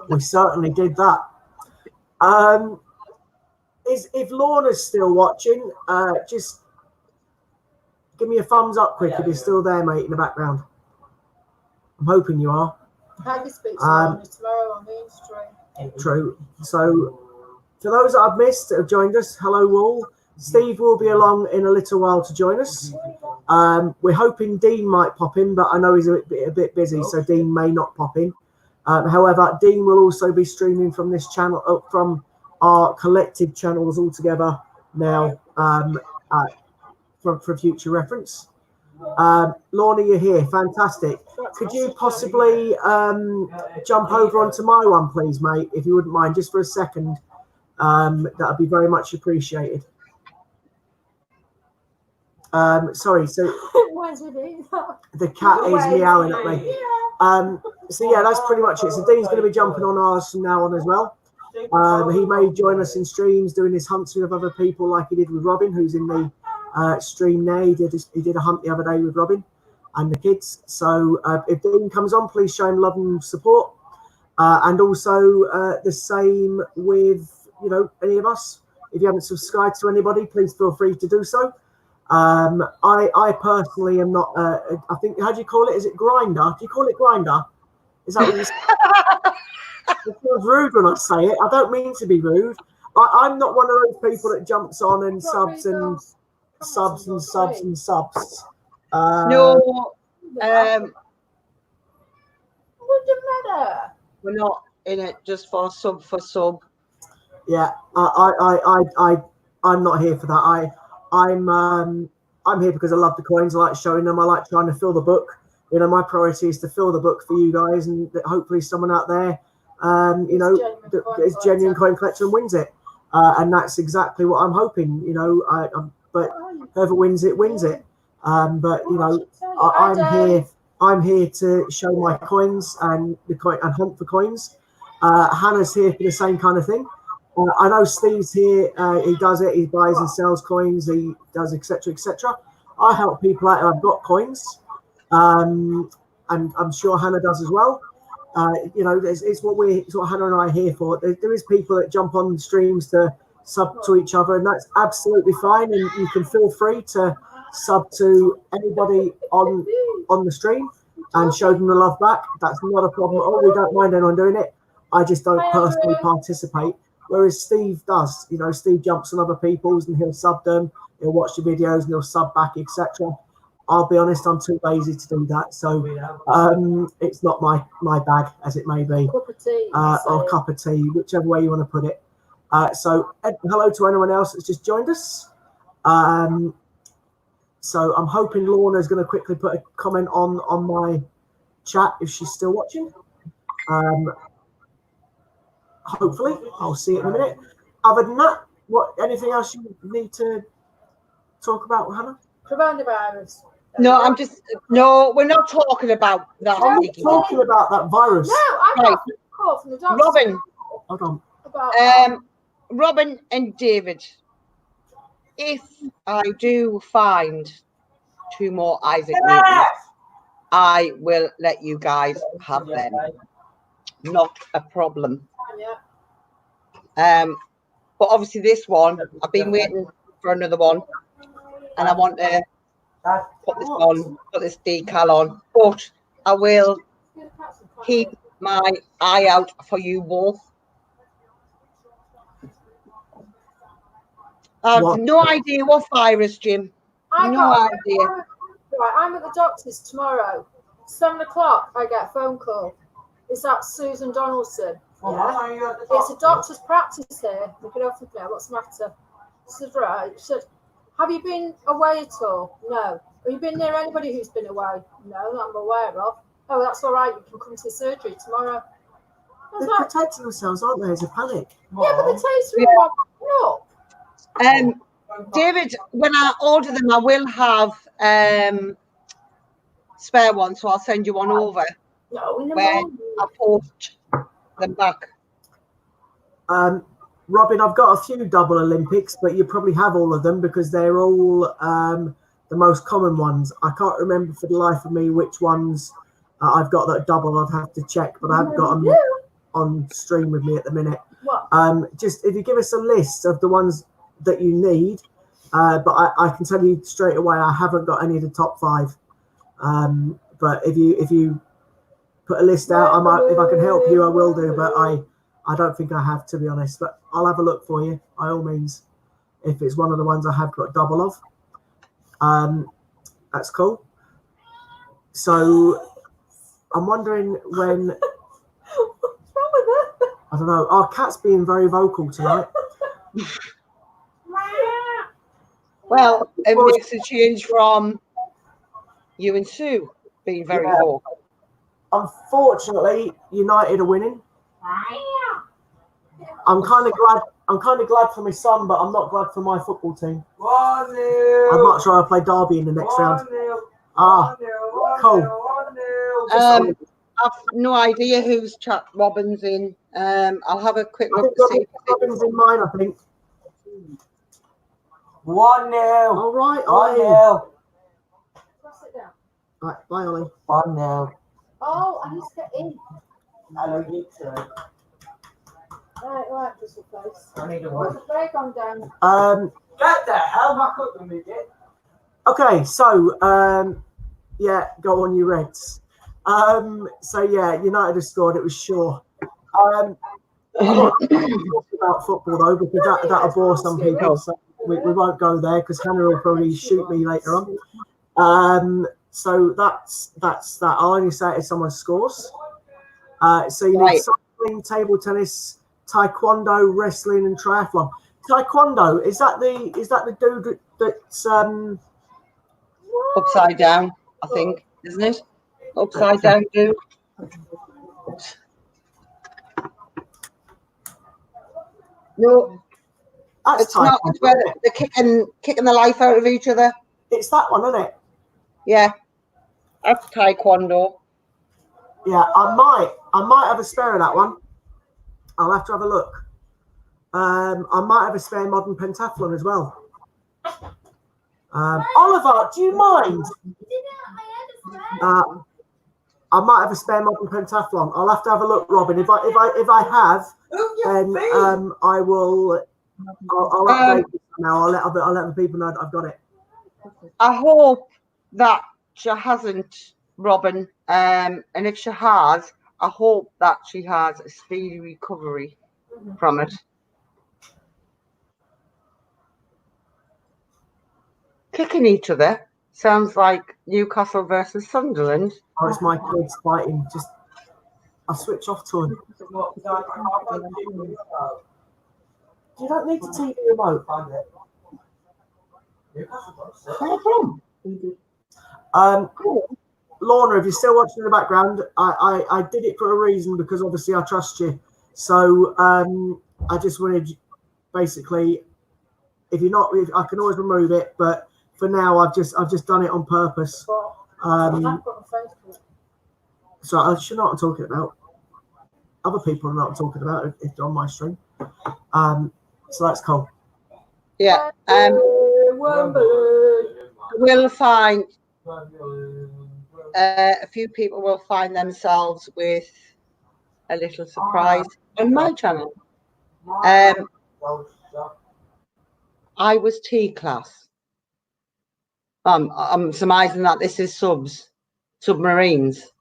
We certainly did that. If Lorna's still watching, just give me a thumbs up quick if you're still there, mate, in the background. I'm hoping you are. How you speak to Lorna tomorrow on the stream? True. So, for those that I've missed that have joined us, hello all. Steve will be along in a little while to join us. We're hoping Dean might pop in, but I know he's a bit busy, so Dean may not pop in. However, Dean will also be streaming from this channel, from our collective channels all together now, for future reference. Lorna, you're here. Fantastic. Could you possibly jump over onto my one, please, mate, if you wouldn't mind, just for a second? That would be very much appreciated. Sorry, so the cat is meowing at me. So yeah, that's pretty much it. So Dean's going to be jumping on ours from now on as well. He may join us in streams doing his hunts with other people like he did with Robin, who's in the stream now. He did a hunt the other day with Robin and the kids. So if Dean comes on, please show him love and support. And also the same with, you know, any of us. If you haven't subscribed to anybody, please feel free to do so. I personally am not, I think, how do you call it? Is it grinder? Do you call it grinder? Is that what you say? It feels rude when I say it. I don't mean to be rude. I'm not one of those people that jumps on and subs and subs and subs and subs. No, Wouldn't matter. we're not in it just for sub. Yeah, I'm not here for that. I'm here because I love the coins. I like showing them. I like trying to fill the book. You know, my priority is to fill the book for you guys, and that hopefully someone out there, you know, is genuine coin collector and wins it. And that's exactly what I'm hoping. You know, but whoever wins it wins it. But you know, I'm here to show my coins and the coin and hunt for coins. Hannah's here for the same kind of thing. I know Steve's here. He does it. He buys and sells coins. He does etc. etc. I help people out who have got coins, and I'm sure Hannah does as well. You know, it's what Hannah and I are here for. There is people that jump on streams to sub to each other, and that's absolutely fine. And you can feel free to sub to anybody on the stream and show them the love back. That's not a problem at all. We don't mind anyone doing it. I just don't personally participate. Whereas Steve does, you know, Steve jumps on other people's and he'll sub them, he'll watch the videos and he'll sub back, etc. I'll be honest, I'm too lazy to do that. So it's not my bag, as it may be. Cup of tea, or cup of tea, whichever way you want to put it. So hello to anyone else that's just joined us. So I'm hoping Lorna's going to quickly put a comment on my chat if she's still watching. Hopefully, I'll see it in a minute. Other than that, anything else you need to talk about, Hannah? Coronavirus. No, we're not talking about that. I'm not talking about that virus. No, I got a call from the doctor. Robin. Hold on. About Robin and David, if I do find 2 more Isaac Newtons, I will let you guys have them. Not a problem. yeah. But obviously this one, I've been waiting for another one, and I want to put this on, put this decal on. But I will keep my eye out for you both. I have no idea what virus, Jim. No idea. Right, I'm at the doctor's tomorrow. 7 o'clock, I get a phone call. Is that Susan Donaldson? Yeah. It's a doctor's practice here. Look it up with me. What's the matter? She said, right. She said, have you been away at all? No. Have you been near anybody who's been away? No, that I'm aware of. Oh, that's all right. You can come to the surgery tomorrow. They're protecting themselves, aren't they? There's a panic. Yeah, but the taste are all up. David, when I order them, I will have spare one, so I'll send you one over. No, where I'll post them back. Robin, I've got a few double Olympics, but you probably have all of them because they're all the most common ones. I can't remember for the life of me which ones I've got that are double. I'd have to check, but I haven't got them on stream with me at the minute. Just if you give us a list of the ones that you need, but I can tell you straight away I haven't got any of the top 5. But if you put a list out, if I can help you, I will do. But I don't think I have, to be honest. But I'll have a look for you by all means. If it's one of the ones I have got double of, that's cool. So I'm wondering when. What's wrong with it? I don't know. Our cat's being very vocal tonight. Well, it makes a change from you and Sue being very vocal. Unfortunately, United are winning. I'm kind of glad. I'm kind of glad for my son, but I'm not glad for my football team. 1-0. I'd much rather play Derby in the next round. 1-0. Cool. I've no idea whose chat Robin's in. I'll have a quick I look think to see. Robin's in mine. I think. 1-0. All right, Ollie. 1-0. Press it down. Right, bye, Ollie. 1-0. Oh, I need to get in. I don't need to. Right, this will place. I need a Where's one. the play gone down? Get the hell back up and move it. Okay, so yeah, go on, you Reds. So yeah, United have scored. It was sure. I'm not talking about football though, because that'll bore some people. So we won't go there because Hannah will probably shoot me later on. So that's that. I'll only say it if someone scores. So you need cycling, table tennis, taekwondo, wrestling, and triathlon. Taekwondo is that the dude that's Upside down, I think, isn't it? Upside down, dude. No, that's it's not. It's where they're kicking the life out of each other. It's that one, isn't it? Yeah, that's taekwondo. Yeah, I might have a spare of that one. I'll have to have a look. I might have a spare modern pentathlon as well. Oliver, do you mind? I might have a spare modern pentathlon. I'll have to have a look, Robin. If I have, then I will. I'll update you now. I'll let the people know that I've got it. I hope that she hasn't, Robin. And if she has, I hope that she has a speedy recovery from it. Kicking each other sounds like Newcastle versus Sunderland. Oh, it's my kids fighting. Just I'll switch off to them. You don't need the TV remote. Lorna, if you're still watching in the background, I did it for a reason because obviously I trust you. So I just wanted, basically, if I can always remove it, but for now I've just done it on purpose. So I should know what I'm talking about. Other people know what I'm talking about if they're on my stream. So that's cool. Yeah. We'll find a few people will find themselves with a little surprise on my channel. I was T class. I'm surmising that this is submarines.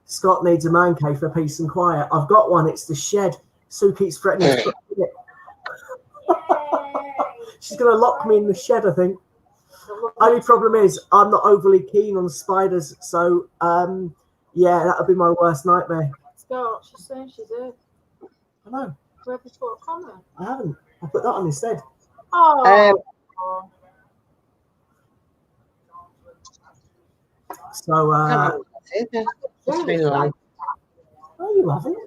Scott needs a man cave for peace and quiet. I've got one. It's the shed. Sue keeps threatening to put it. She's going to lock me in the shed, I think. Only problem is I'm not overly keen on spiders. So, yeah, that'll be my worst nightmare. Scott, she's saying she's here. I know. Where have you put a comment? I haven't. I put that on instead. Oh. So, It's been like. oh, you haven't?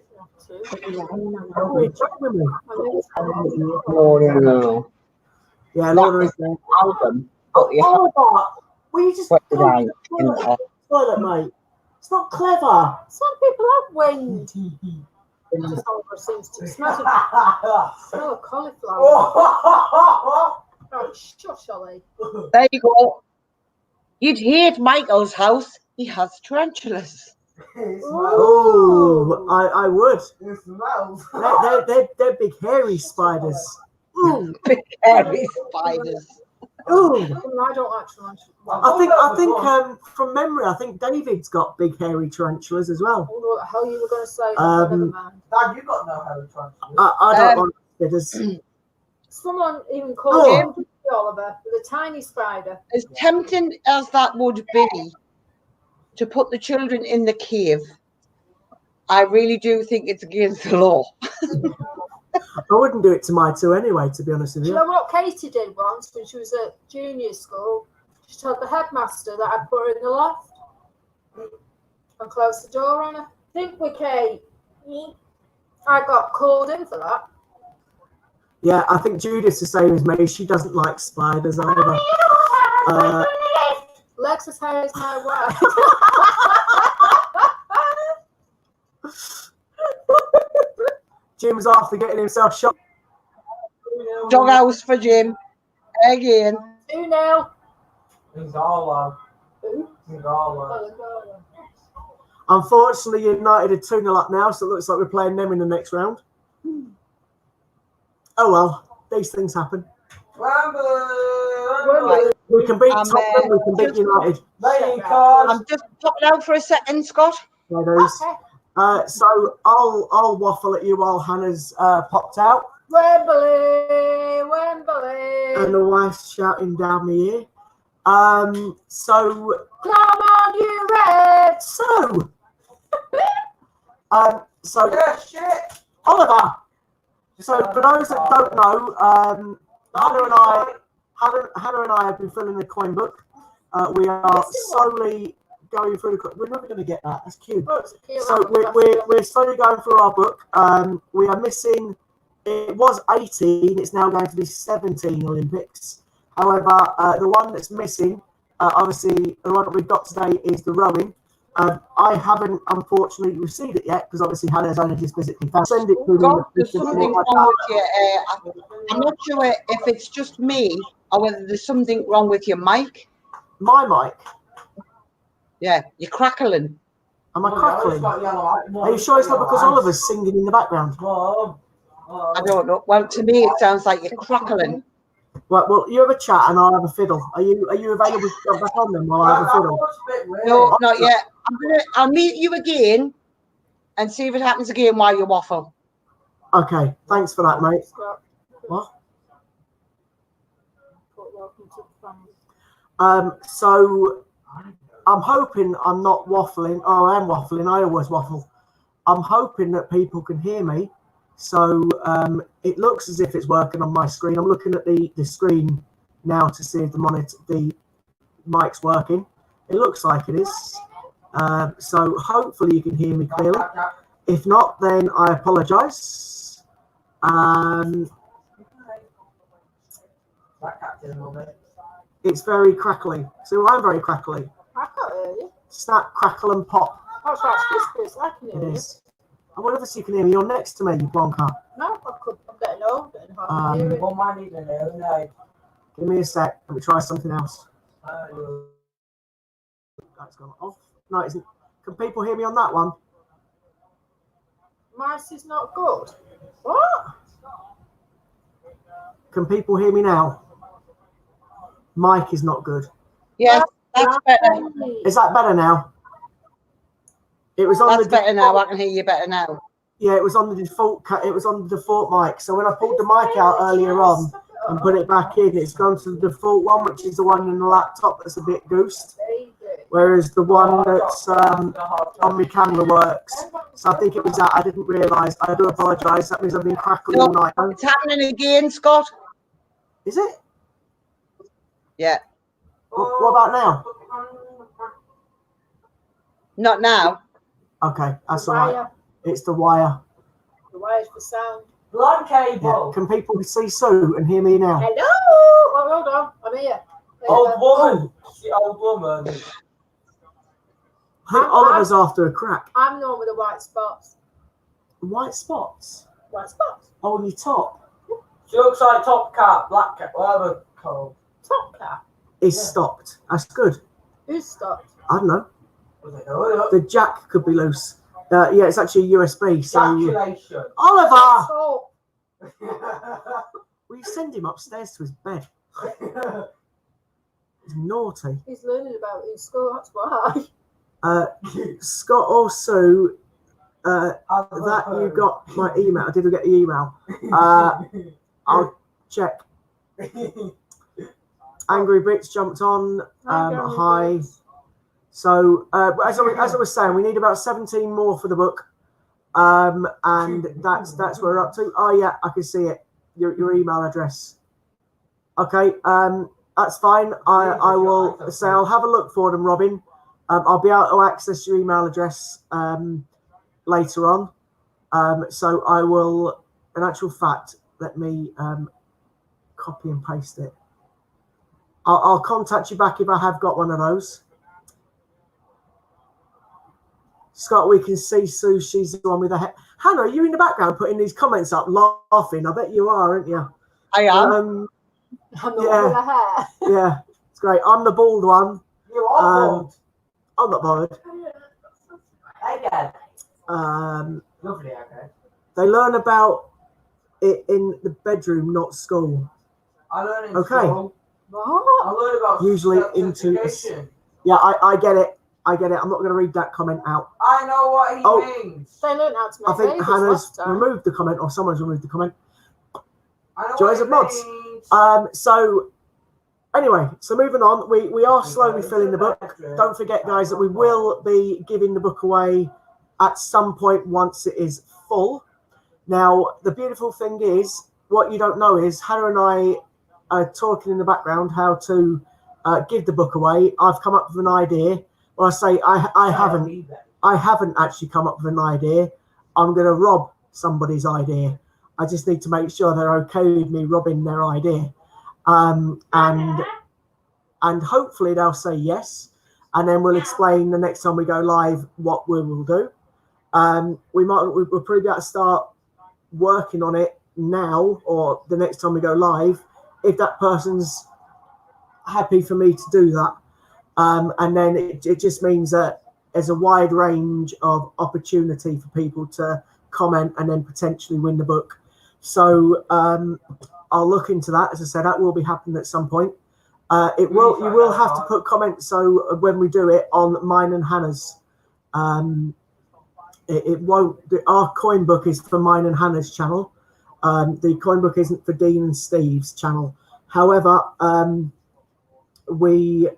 Oh, you're joking me. No. Yeah, Lorna is there. Album. But you Oh, but will you just What go did I- to the toilet, mate? It's not clever. Some people have wind. Just Oliver seems to smell of cauliflower. Oh, shush, Ollie. There you go. You'd hate Michael's house. He has tarantulas. Oh, I would. It smells. They're big hairy spiders. Ooh. Big hairy spiders. Ooh. I don't like tarantulas. I think from memory, I think David's got big hairy tarantulas as well. I wonder what the hell you were going to say. Never mind. Dad, you got no hairy tarantulas. I don't want spiders. Someone even called him Oliver with a tiny spider. As tempting as that would be to put the children in the cave, I really do think it's against the law. I wouldn't do it to my two anyway, to be honest with Do you. you know what Katie did once when she was at junior school? She told the headmaster that I'd put her in the loft and closed the door on her. Think with Kate. I got called in for that. Yeah, I think Judith's the same as me. She doesn't like spiders either. Lex as high as my wife. Jim's after getting himself shot. Doghouse for Jim. Again. 2-0. He's all Who? He's all Unfortunately, United are 2-0 up now, so it looks like we're playing them in the next round. Oh well, these things happen. Wembley. We can beat Tottenham, we can beat United. I'm just popping out for a second, Scott. There it is. So I'll waffle at you while Hannah's popped out. Wembley, Wembley. And the wife's shouting down the ear. So Come on, you Reds. So Yeah, shit. Oliver. So for those that don't know, Hannah and I have been filling the coin book. We are slowly going through the coin. We're never going to get that. That's cute. So we're slowly going through our book. We are missing. It was 18. It's now going to be 17 Olympics. However, the one that's missing, obviously, the one that we've got today is the rowing. I haven't unfortunately received it yet because obviously Hannah's only just physically found. Send it to Scott, there's me. something wrong with you. I'm not sure if it's just me or whether there's something wrong with your mic. My mic. Yeah, you're crackling. Am I crackling? Are you sure it's not because Oliver's singing in the background? I don't know. Well, to me, it sounds like you're crackling. Right, well, you have a chat and I'll have a fiddle. Are you available to jump back on them while I have a fiddle? No, not yet. I'll meet you again and see if it happens again while you waffle. Okay, thanks for that, mate. What? So I'm hoping I'm not waffling. Oh, I am waffling. I always waffle. I'm hoping that people can hear me. So it looks as if it's working on my screen. I'm looking at the screen now to see if the mic's working. It looks like it is. So hopefully you can hear me clearly. If not, then I apologise. It's very crackly. So I'm very crackly. I can't hear you. Snap, crackle, and pop. That's like whispers. I can hear It you. is. I wonder if you can hear me. You're next to me, you bonker. No, I'm getting old. Getting hard to hear it. Give me a sec. Let me try something else. That's gone off. No, it isn't. Can people hear me on that one? Mice is not good. What? Can people hear me now? Mic is not good. Yes, that's better. Is that better now? It was on That's the better now. I can hear you better now. Yeah, it was on the default. It was on the default mic. So when I pulled the mic out earlier on and put it back in, it's gone to the default one, which is the one in the laptop that's a bit goosed. Whereas the one that's on my camera works. So I think it was that. I didn't realise. I do apologise. That means I've been crackling all night. It's happening again, Scott. Is it? Yeah. What about now? Not now. Okay, that's all right. It's the wire. The wire's for sound. Line Yeah. cable. Can people see Sue and hear me now? Hello. Oh, hold on. I'm here. Old woman. The old woman. I think Oliver's after a crack. I'm the one with the white spots. White spots. White spots. Oh, on your top. She looks like Top Cat, Black Cat, whatever called. Top Cat. Is stopped. That's good. Who's stopped? I don't know. Was it? Oh, The jack could be loose. Yeah, it's actually a USB. So Congratulations. Oliver, Oh, will you send him upstairs to his bed? He's naughty. he's learning about it in school. That's why. Scott also. That you got my email. I didn't get the email. I'll check. Angry Brits jumped on. Hi. So as I was saying, we need about 17 more for the book, and that's where we're up to. Oh yeah, I can see it. Your email address. Okay, that's fine. I will say I'll have a look for them, Robin. I'll be able to access your email address later on. So I will. In actual fact, let me copy and paste it. I'll contact you back if I have got one of those. Scott, we can see Sue. She's the one with the hair. Hannah, are you in the background putting these comments up, laughing? I bet you are, aren't you? I am. I'm the one with the hair. Yeah, it's great. I'm the bald one. You are bald. I'm not bothered. Again. Lovely, okay. They learn about it in the bedroom, not school. I learn in Okay. school. What? I learn about Usually into. Yeah, I get it. I get it. I'm not going to read that comment out. I know what he means. They learned how to make I think babies Hannah's last time. removed the comment, or someone's removed the comment. I know Joys what of mods. So anyway, so moving on, we are slowly filling the book. Don't forget, guys, that we will be giving the book away at some point once it is full. Now, the beautiful thing is, what you don't know is Hannah and I are talking in the background how to give the book away. I've come up with an idea. Well, I say I haven't actually come up with an idea. I'm going to rob somebody's idea. I just need to make sure they're okay with me robbing their idea. And hopefully they'll say yes. And then we'll explain the next time we go live what we will do. We'll probably be able to start working on it now or the next time we go live if that person's happy for me to do that. And then it just means that there's a wide range of opportunity for people to comment and then potentially win the book. So I'll look into that. As I said, that will be happening at some point. You will have to put comments so when we do it on mine and Hannah's. It won't. Our coin book is for mine and Hannah's channel. The coin book isn't for Dean and Steve's channel. However, we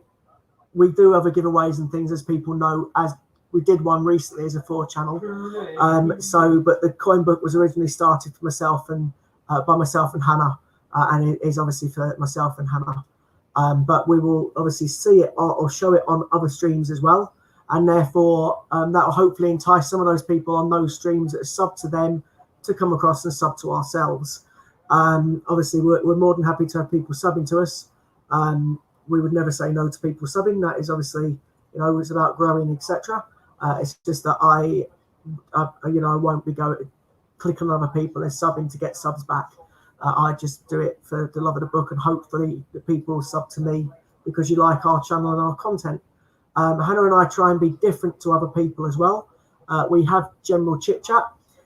do other giveaways and things, as people know, as we did one recently as a 4-channel. But the coin book was originally started for myself and by myself and Hannah, and it is obviously for myself and Hannah. But we will obviously see it or show it on other streams as well, and therefore that will hopefully entice some of those people on those streams that are sub to them to come across and sub to ourselves. Obviously, we're more than happy to have people subbing to us. We would never say no to people subbing. That is obviously, it's about growing, etc. It's just that I won't be clicking on other people and subbing to get subs back. I just do it for the love of the book, and hopefully the people sub to me because you like our channel and our content. Hannah and I try and be different to other people as well. We have general chit chat.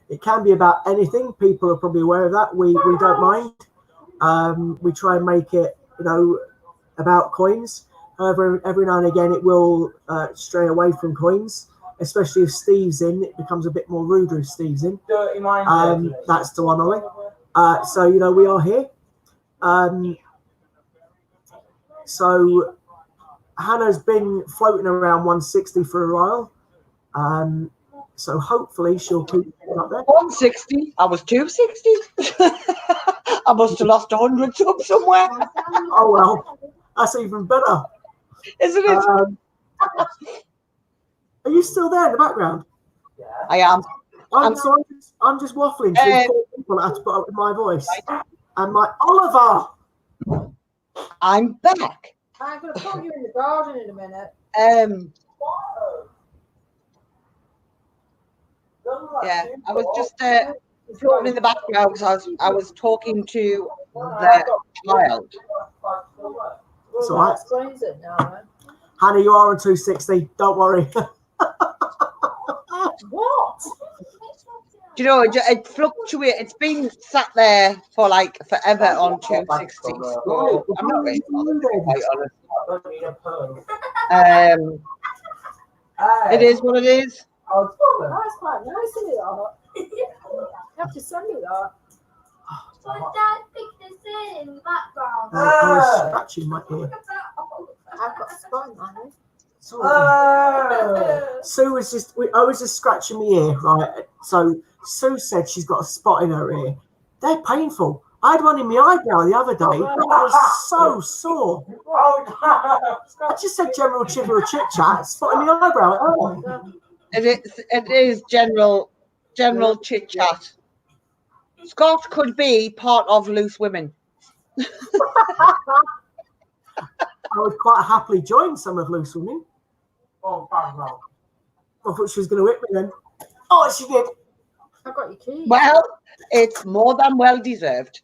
It can be about anything. People are probably aware of that. We don't mind. We try and make it, about coins. However, every now and again it will stray away from coins, especially if Steve's in. It becomes a bit more ruder if Steve's in. Dirty mind. That's the one, Ollie. So we are here. So Hannah's been floating around 160 for a while. So hopefully she'll keep up there. 160. I was 260. I must have lost 100 subs somewhere. Oh well, that's even better, isn't it? Are you still there in the background? Yeah. I am. I'm just waffling to people that have to put up with my voice and my Oliver. I'm back. I'm going to put you in the garden in a minute. Yeah, I was just talking in the background because I was talking to the child. It's all right. Explains it now, man. Hannah, you are on 260. Don't worry. What? Do you know, it fluctuates. It's been sat there for like forever on 260. So I'm not really bothered, to be quite honest. It is what it is. That's quite nice, isn't it? You have to send me that. So Dad picked this in the background. I was scratching my ear. I've got a spot in my head. Sue was I was just scratching my ear, right? So Sue said she's got a spot in her ear. They're painful. I had one in my eyebrow the other day. I was so sore. I just said general chit chat, spot in my eyebrow. Oh. It is general chit chat. Scott could be part of Loose Women. I would quite happily join some of Loose Women. I thought she was going to whip me then. Oh, she did. I got your keys. Well, it's more than well deserved.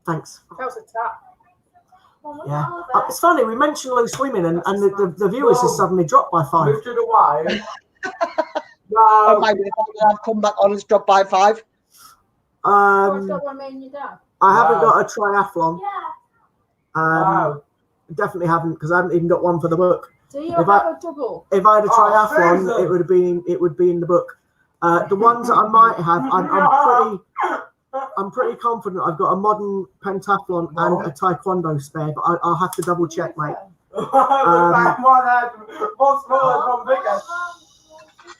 Thanks. That was a tap. Yeah. It's funny, we mentioned Loose Women and the viewers has suddenly dropped by 5. Move to the wire. Oh, maybe the fact that I've come back on has dropped by 5. What's that one made you down? I haven't got a triathlon. Yeah. Definitely haven't, because I haven't even got one for the book. Do you have a double? If I had a triathlon, it would be in the book. The ones that I might have, I'm pretty confident I've got a modern pentathlon and a taekwondo spare, but I'll have to double check, mate. It's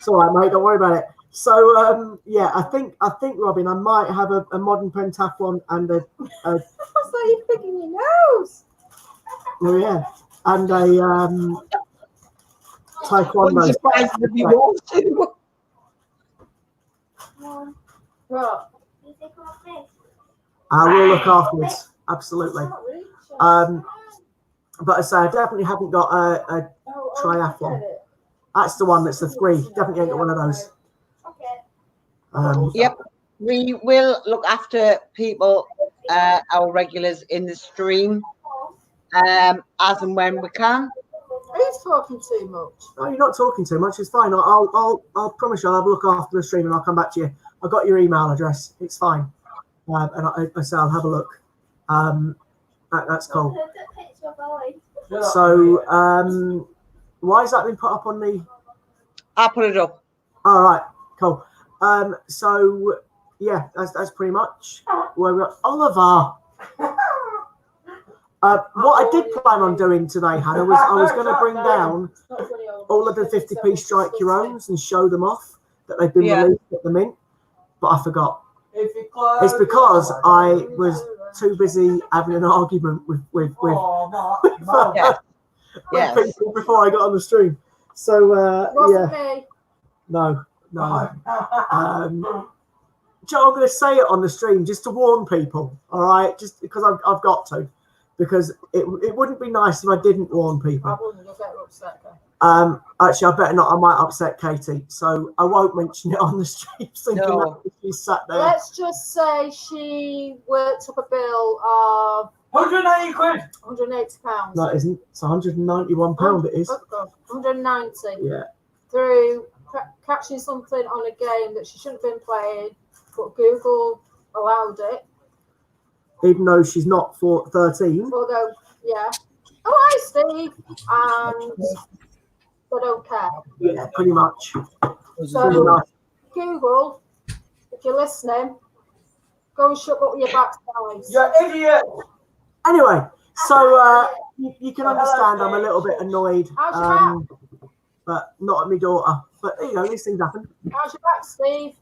all right, mate. Don't worry about it. So yeah, I think Robin, I might have a modern pentathlon and a I saw you picking your nose. oh yeah, and a taekwondo. I'm surprised if you want to. Right. You take off this. I will look afterwards. Absolutely. But I say I definitely haven't got a triathlon. That's the one that's the 3. Definitely ain't got one of those. Okay. Yep, we will look after people, our regulars in the stream, as and when we can. Who's talking too much? No, you're not talking too much. It's fine. I'll promise you I'll have a look after the stream and I'll come back to you. I've got your email address. It's fine. And I say I'll have a look. That's cool. So why has that been put up on the? I'll put it up. All right, cool. So yeah, that's pretty much where we're at. Oliver. What I did plan on doing today, Hannah, was I was going to bring down all of the 50p strike your owns and show them off that they've been released at the mint, but I forgot. It's because I was too busy having an argument with people before I got on the stream. So yeah, no. Joe, I'm going to say it on the stream just to warn people. All right, just because I've got to. Because it wouldn't be nice if I didn't warn people. I wouldn't get upset. Actually, I better not. I might upset Katie, so I won't mention it on the stream. No. She's sat there. Let's just say she worked up a bill of 180 quid. £180. No, it isn't. It's £191. It is. 190. Yeah. Through catching something on a game that she shouldn't have been playing, but Google allowed it. Even though she's not 13. Although, yeah. Oh, hi, Steve. And they don't care. Yeah, pretty much. So, Google, if you're listening, go and shut up your backside. You idiot. Anyway, so you can understand I'm a little bit annoyed, but not at my daughter. But you know, these things happen. How's your back, Steve?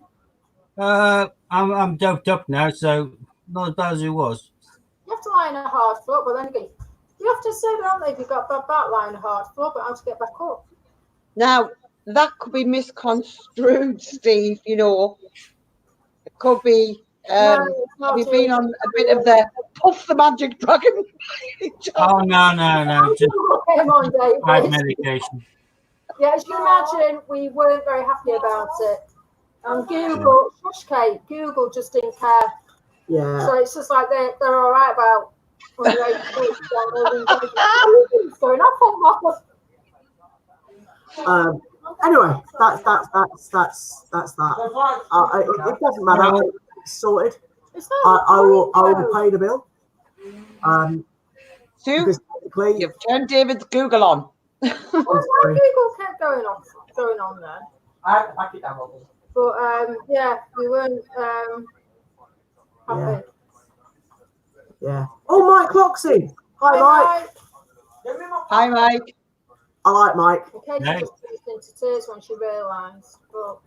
I'm doped up now, so not as bad as it was. You have to lie in a hard floor, but then again, you have to say, don't they, if you've got bad back, lie in a hard floor, but how to get back up. Now, that could be misconstrued, Steve, you know. It could be, have you been on a bit of the Puff the Magic Dragon? Oh, no. Just Come on, David. bad medication. Yeah, as you can imagine, we weren't very happy about it. And Google, shush Kate, Google just didn't care. Yeah. So it's just like they're all right about underage kids. What's going on for Anyway, that's that. It doesn't matter. It's sorted. It's I not will pay the bill. Sue, Because technically, you've turned David's Google on. Google kept going on there. I keep that one. But yeah, we weren't happy. Yeah. Oh, Mike Loxley. Hi, Mike. Hi, Mike. I like Mike. Katie just burst into tears when she realised. But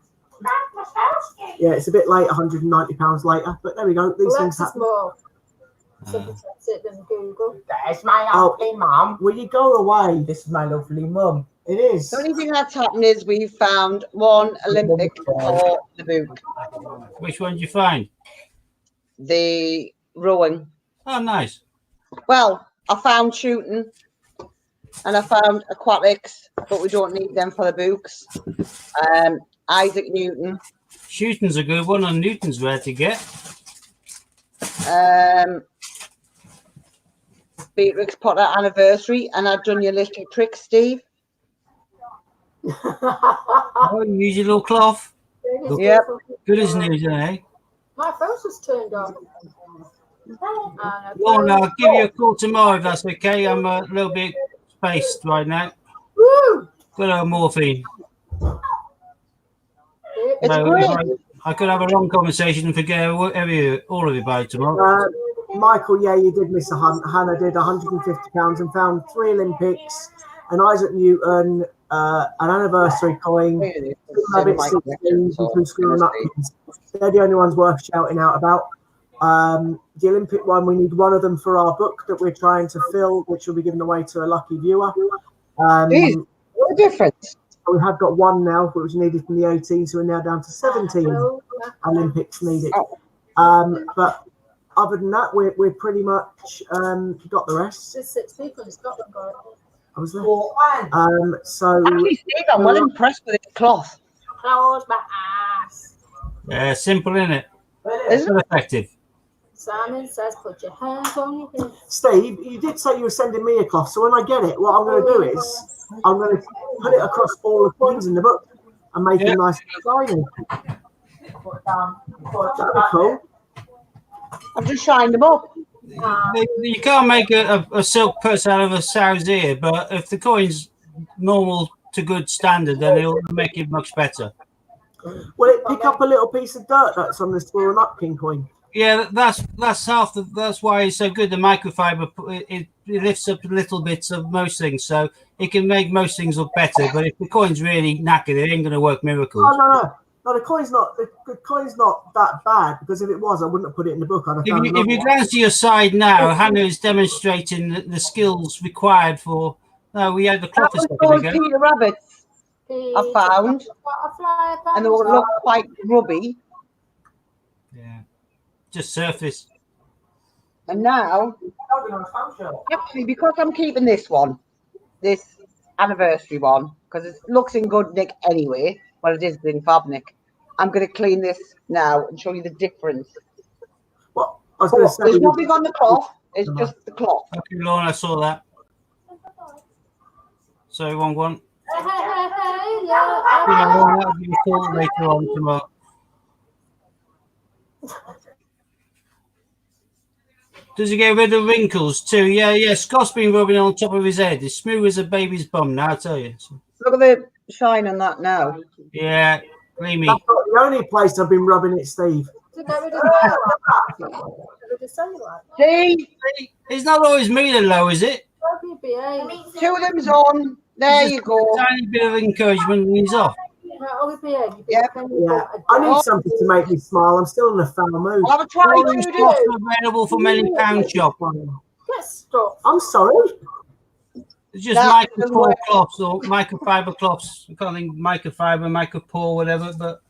Yeah, it's a bit late, £190 later, but there we go. These things Alexa's happen. more sympathetic than Google. That's my lovely mum. Will you go away? This is my lovely mum. It is. The only thing that's happened is we found one Olympic for the book. Which one did you find? The rowing. Oh, nice. Well, I found shooting and I found aquatics, but we don't need them for the books. Isaac Newton. Shooting's a good one, and Newton's rare to get. Beatrix Potter anniversary, and I've done your little trick, Steve. Oh, you use your little cloth. Yep. Good as new, isn't it? My phone's just turned on. Lorna, I'll give you a call tomorrow if that's okay. I'm a little bit spaced right now. Woo! Good old morphine. It's No, great. I could have a long conversation and forget all of it by tomorrow. Michael, yeah, you did miss a hunt. Hannah did £150 and found 3 Olympics, an Isaac Newton, an anniversary coin, 2 rabbit 16s, and 2 school napkins. They're the only ones worth shouting out about. The Olympic one, we need one of them for our book that we're trying to fill, which will be given away to a lucky viewer. What a difference. We have got one now, which was needed from the 18, so we're now down to 17 Olympics needed. But other than that, we're pretty much got the rest. There's 6 people in Scotland got it. I was there. Actually, Steve, I'm well impressed with this cloth. Close my ass. Yeah, simple, isn't it? Isn't It's effective. Simon says, put your hands on your head. Steve, you did say you were sending me a cloth, so when I get it, what I'm going to do is I'm going to put it across all the coins in the book and make it nice and shiny. That'd be cool. I've just shined them up. You can't make a silk purse out of a sow's ear, but if the coin's normal to good standard, then it'll make it much better. Will it pick up a little piece of dirt that's on the squirrel napkin coin? Yeah, that's that's why it's so good. The microfiber it lifts up little bits of most things, so it can make most things look better. But if the coin's really knackered, it ain't going to work miracles. No. The coin's not that bad, because if it was, I wouldn't have put it in the book. If you glance to your side now, Hannah is demonstrating the skills required for. No, we had the cloth a second ago. Peter rabbits I found, and they will look quite grubby. Yeah, just surface. And now, actually, because I'm keeping this anniversary one, because it looks in good nick anyway. Well, it is in fab nick. I'm going to clean this now and show you the difference. Well, I was going to say, there's nothing on the cloth. It's just the cloth. Okay, Lauren, I saw that. So, one. That'll be cool later on tomorrow. Does he get rid of wrinkles too? Yeah. Scott's been rubbing it on top of his head. It's smooth as a baby's bum now, I tell you. Look at the shine on that now. Yeah, creamy. That's not the only place I've been rubbing it, Steve. See? It's not always me that low, is it? 2 of them's on. There you go. A tiny bit of encouragement and he's off. Yeah. I need something to make me smile. I'm still in a foul mood. I'll have a try Orange to cloths do. are available from any pound shop. Get stuff. I'm sorry. It's just micropore cloths or microfiber cloths. I can't think microfiber, micropore, whatever, but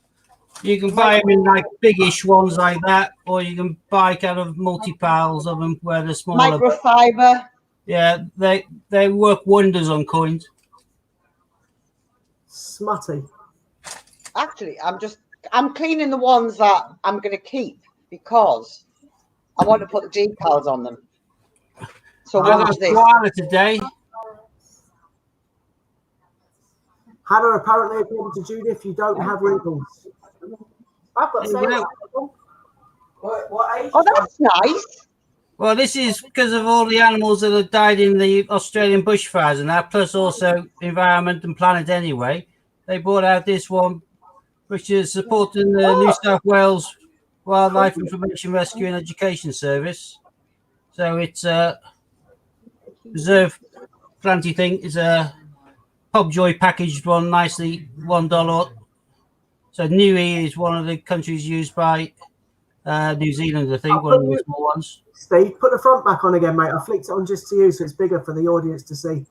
you can buy them in like biggish ones like that, or you can buy kind of multi-piles of them where they're smaller. Microfiber. Yeah, they work wonders on coins. Smutty. Actually, I'm cleaning the ones that I'm going to keep because I want to put the decals on them. So I what got is this? koala today. Hannah, apparently, according to Judith, you don't have wrinkles. I've got Hey, so you know- What age? Oh, that's nice. Well, this is because of all the animals that have died in the Australian bushfires and that, plus also environment and planet anyway. They brought out this one, which is supporting the New South Wales Wildlife Information Rescue and Education Service. So it's a reserve planty thing. It's a Pobjoy packaged one, nicely $1. So Niue is one of the countries used by New Zealand, I think, one of the small ones. Steve, put the front back on again, mate. I flicked it on just to you, so it's bigger for the audience to see.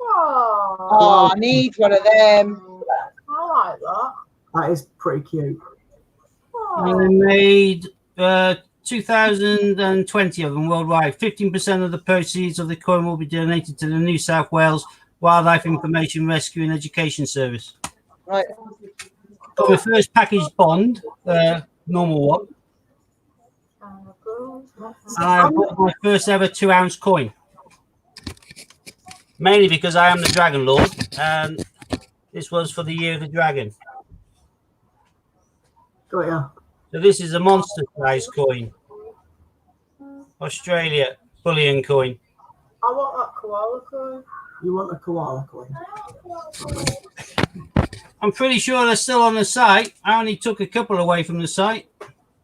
Oh, I need one of them. I like that. That is pretty cute. And they made 2,020 of them worldwide. 15% of the proceeds of the coin will be donated to the New South Wales Wildlife Information Rescue and Education Service. Right. Got my first packaged bond, normal one. And I bought my first ever 2-ounce coin. Mainly because I am the Dragon Lord, and this was for the year of the dragon. Got ya. So this is a monster size coin. Australia bullion coin. I want that koala coin. You want a koala coin? I'm pretty sure they're still on the site. I only took a couple away from the site.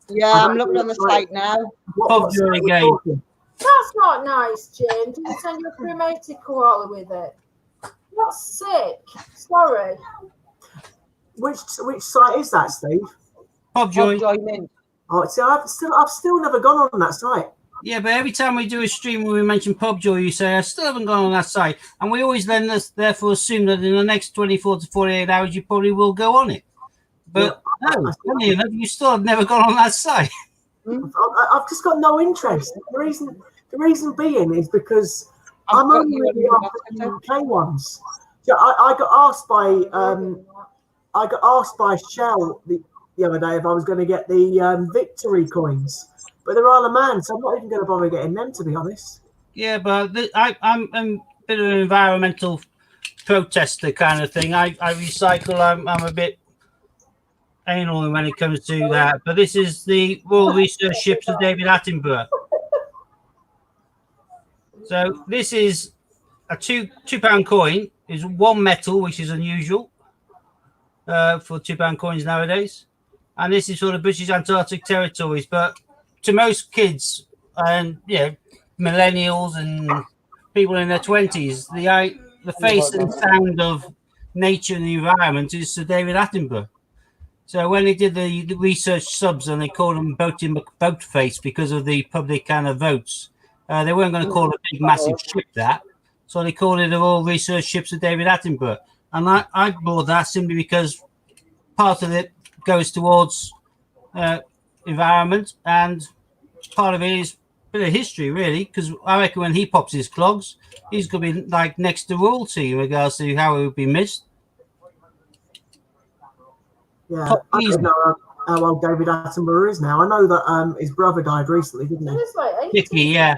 Yeah, I'm looking on the site now. What You're are we again. talking? That's not nice, Jane. Did you send your cremated koala with it? That's sick. Sorry. Which site is that, Steve? Pobjoy. Join in. Oh, see, I've still never gone on that site. Yeah, but every time we do a stream when we mention Pobjoy, you say, I still haven't gone on that site. And we always then therefore assume that in the next 24 to 48 hours, you probably will go on it. But no, funny enough, you still have never gone on that site. I've just got no interest. The reason being is because I've I'm got only you really on after the the UK ones. So I got asked by Shell the other day if I was going to get the Victory coins, but they're Isle of Man, so I'm not even going to bother getting them, to be honest. Yeah, but I'm a bit of an environmental protester kind of thing. I recycle. I'm a bit anal when it comes to that. But this is the Royal Research Ships of David Attenborough. So this is a £2 coin. Is one metal, which is unusual for £2 coins nowadays. And this is for the British Antarctic territories. But to most kids and millennials and people in their 20s, the face and sound of nature and the environment is Sir David Attenborough. So when they did the research subs and they called him boat face because of the public kind of votes, they weren't going to call it a big massive ship that, so they called it the Royal Research Ships of David Attenborough. And I bought that simply because part of it goes towards environment and part of it is a bit of history, really, because I reckon when he pops his clogs, he's going to be like next to royalty in regards to how he would be missed. Yeah, I don't know how old David Attenborough is now. I know that his brother died recently, didn't he? It's like 80. Nicky, yeah.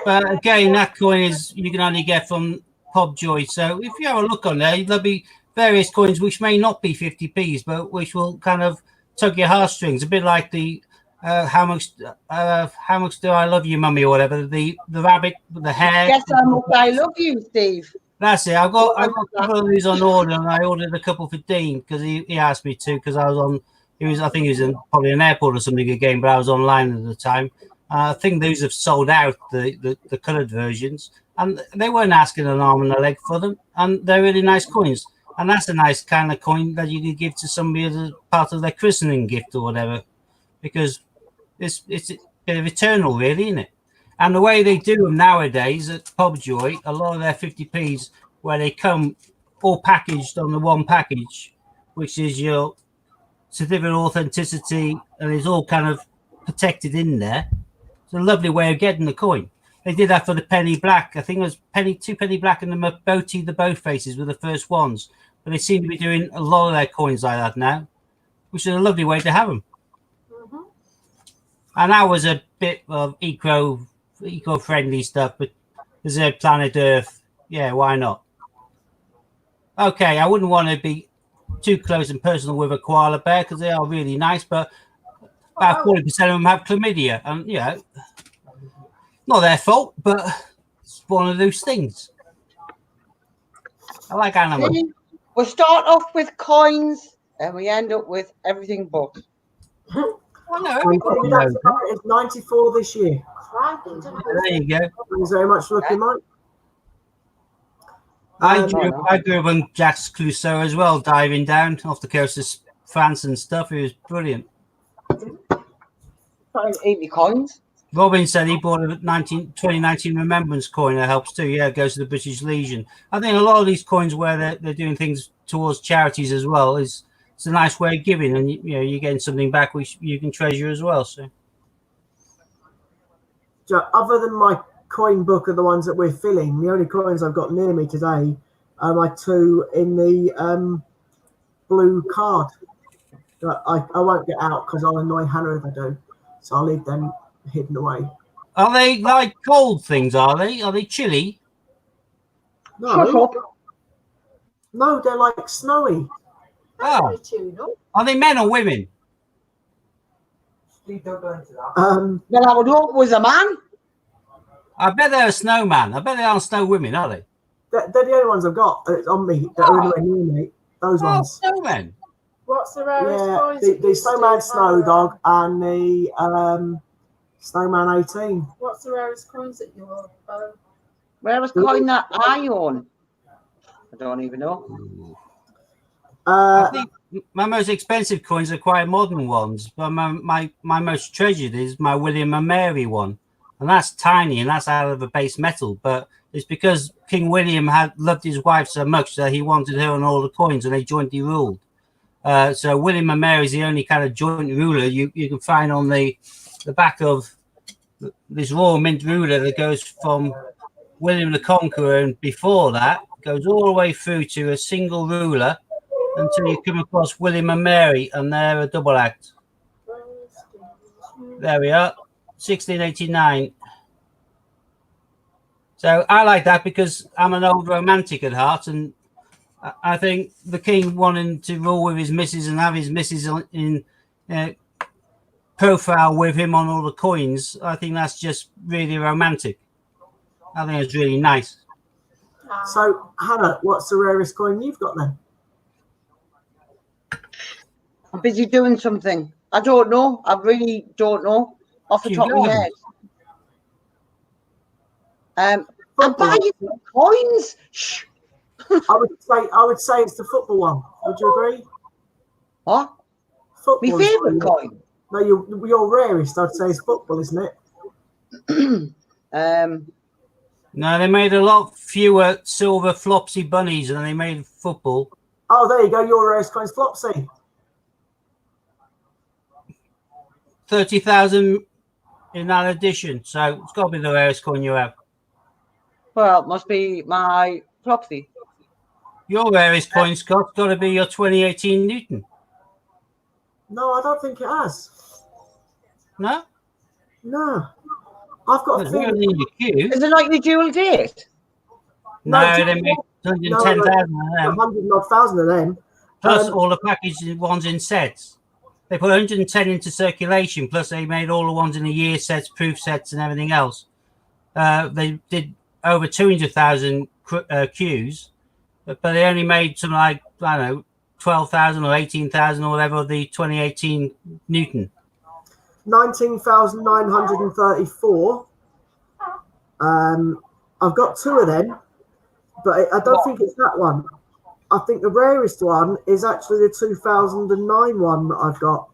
But again, that coin is you can only get from Pobjoy. So if you have a look on there, there'll be various coins which may not be 50p's, but which will kind of tug your heartstrings. A bit like the how much do I love you, mummy, or whatever. The rabbit with the hair. Guess how much I love you, Steve. That's it. I've got a couple of these on order, and I ordered a couple for Dean because he asked me to because I was on. I think he was in probably an airport or something again, but I was online at the time. I think those have sold out the coloured versions, and they weren't asking an arm and a leg for them, and they're really nice coins. And that's a nice kind of coin that you could give to somebody as a part of their christening gift or whatever, because it's a bit of eternal, really, isn't it? And the way they do them nowadays at Pobjoy, a lot of their 50p's, where they come all packaged on the one package, which is your certificate of authenticity, and it's all kind of protected in there. It's a lovely way of getting the coin. They did that for the penny black. I think it was two penny black and the Maboti, the both faces were the first ones. But they seem to be doing a lot of their coins like that now, which is a lovely way to have them. Mm-hmm. And that was a bit of eco-friendly stuff, but there's a planet Earth. Yeah, why not? Okay, I wouldn't want to be too close and personal with a koala bear because they are really nice, but about 40% of them have chlamydia. And, you know, not their fault, but it's one of those things. I like animals. We start off with coins and we end up with everything but. Well, no, everybody knows that. It's 94 this year. There you go. Thanks very much for looking, Mike. I grew up on Jacques Clouseau as well, diving down off the coast of France and stuff. It was brilliant. 80 coins. Robin said he bought a 2019 remembrance coin that helps too. Yeah, it goes to the British Legion. I think a lot of these coins where they're doing things towards charities as well it's a nice way of giving, and you know you're getting something back which you can treasure as well. So, other than my coin book are the ones that we're filling, the only coins I've got near me today are my two in the blue card that I won't get out because I'll annoy Hannah if I do, so I'll leave them hidden away. Are they like cold things? Are they chilly? No, they're like snowy. Oh. Are they men or women? Well, I would hope it was a man. I bet they're a snowman. I bet they aren't snow women, are they? They're the only ones I've got that's on me that are anywhere near me. Those ones. Snowmen. What's the rarest coins? The Snowman Snow Dog and the Snowman 18. What's the rarest coins that you own? Rarest coin that I own? I don't even know. I think my most expensive coins are quite modern ones, but my most treasured is my William and Mary one, and that's tiny and that's out of a base metal. But it's because King William had loved his wife so much that he wanted her on all the coins, and they jointly ruled. So William and Mary is the only kind of joint ruler you can find on the back of this Royal Mint ruler that goes from William the Conqueror, and before that goes all the way through to a single ruler until you come across William and Mary, and they're a double act. There we are, 1689. So I like that because I'm an old romantic at heart, and I think the king wanting to rule with his missus and have his missus in profile with him on all the coins, I think that's just really romantic. I think it's really nice. So, Hannah, what's the rarest coin you've got then? I'm busy doing something. I don't know. I really don't know off the top of my head. I'm buying coins. Shh. I would say it's the football one. Would you agree? What? Football. My favourite coin. No, your rarest, I'd say, is football, isn't it? No, they made a lot fewer silver Flopsy bunnies than they made football. Oh, there you go. Your rarest coin's Flopsy. 30,000 in that edition. So it's got to be the rarest coin you have. Well, it must be my Flopsy. Your rarest coin, Scott's got to be your 2018 Newton. No, I don't think it has. No? No. I've got a feeling. Is it like the dual date? No, they made 110,000 of them. 100,000 of them. Plus all the packaged ones in sets. They put 110 into circulation, plus they made all the ones in the year sets, proof sets, and everything else. They did over 200,000 queues, but they only made something like, I don't know, 12,000 or 18,000 or whatever of the 2018 Newton. 19,934. I've got two of them, but I don't think it's that one. I think the rarest one is actually the 2009 one that I've got.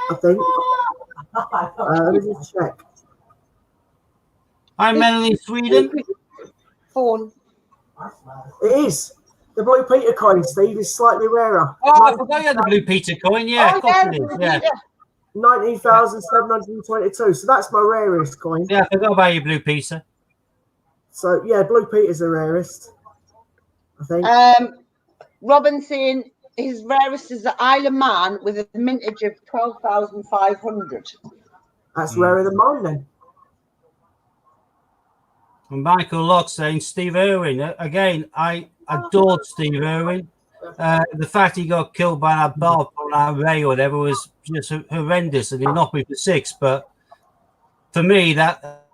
I think. Let me just check. I'm Melanie Sweden. Phone. It is. The Blue Peter coin, Steve, is slightly rarer. Oh, I forgot you had the Blue Peter coin. Yeah, of course it is. Yeah. 19,722. So that's my rarest coin. Yeah, I forgot about your Blue Peter. So yeah, Blue Peter's the rarest, I think. Robin saying his rarest is the Isle of Man with a mintage of 12,500. That's rarer than mine then. And Michael Locke saying Steve Irwin. Again, I adored Steve Irwin. The fact he got killed by that barb on that ray or whatever was just horrendous, and he knocked me for 6. But for me, that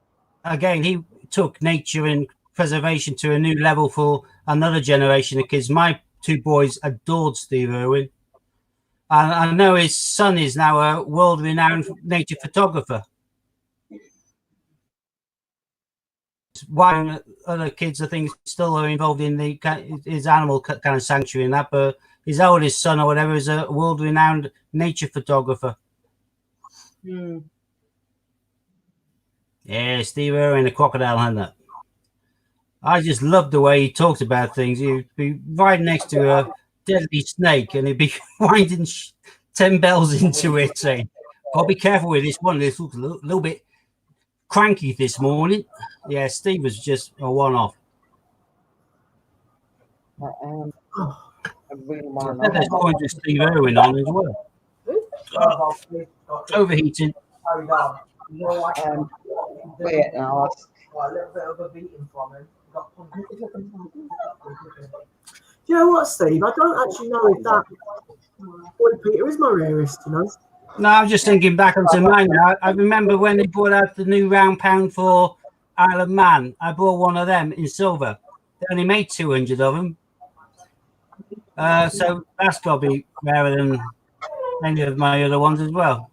again, he took nature and preservation to a new level for another generation of kids. My 2 boys adored Steve Irwin, and I know his son is now a world-renowned nature photographer. Why other kids, I think, still are involved in his animal kind of sanctuary and that, but his oldest son or whatever is a world-renowned nature photographer. Yeah, Steve Irwin, the crocodile hunter. I just loved the way he talked about things. He'd be right next to a deadly snake and he'd be winding 10 bells into it, saying, "I'll be careful with this one. This looks a little bit cranky this morning." Yeah, Steve was just a one-off. I really I want think there's points with Steve Irwin on as well. Overheating. wait, no, A little bit of a beating from him. You know what, Steve? I don't actually know if that Blue Peter is my rarest, you know. No, I'm just thinking back onto mine now. I remember when they brought out the new round pound for Isle of Man. I bought one of them in silver. They only made 200 of them. So that's got to be rarer than any of my other ones as well.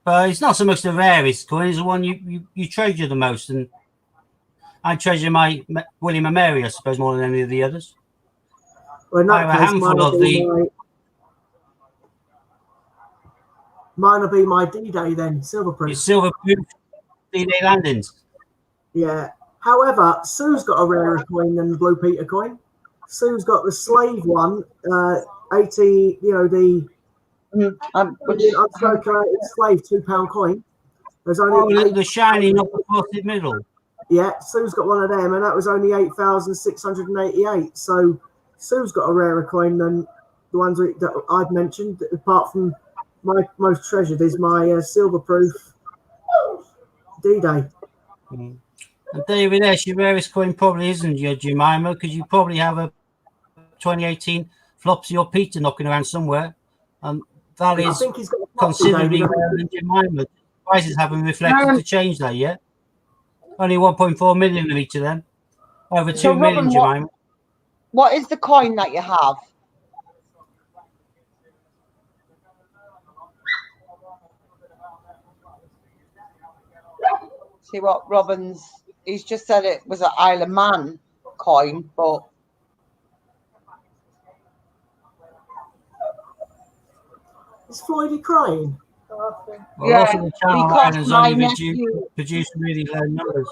But it's not so much the rarest coin, it's the one you treasure the most. And I treasure my William and Mary, I suppose, more than any of the others. Well, in I that have a case, handful of the... Mine will be my D-Day then, silver proof. It's silver proof D-Day landings. Yeah. However, Sue's got a rarer coin than the Blue Peter coin. Sue's got the slave one, 80, you know, the uncirculated slave £2 coin. There's only the shiny, not the frosted middle. Yeah, Sue's got one of them, and that was only 8,688. So Sue's got a rarer coin than the ones that I've mentioned. Apart from my most treasured is my silver proof D-Day. And David S., your rarest coin probably isn't your Jemima, because you probably have a 2018 Flopsy or Peter knocking around somewhere. And that is considerably rarer than Jemima. Prices haven't reflected to change that yet. Only 1.4 million of each of them. Over 2 million, Jemima. What is the coin that you have? See what Robin's... He's just said it was an Isle of Man coin, but... Is Floydie crying? Well, yeah, because my nephew produced really low numbers.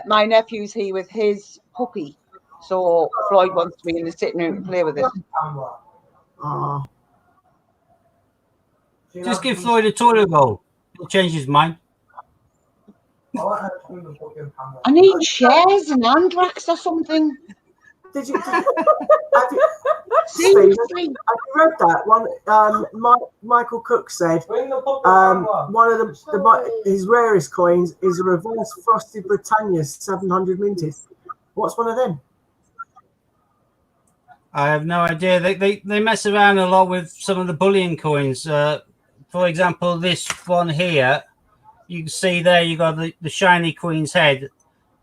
My nephew's here with his puppy, so Floyd wants to be in the sitting room to play with it. Just give Floyd a toilet roll. He'll change his mind. I need shares and Andrax or something. Have you read that one? Michael Cook said one of his rarest coins is a reverse frosted Britannia 700 minted. What's one of them? I have no idea. They mess around a lot with some of the bullion coins. For example, this one here, you can see there you got the shiny queen's head.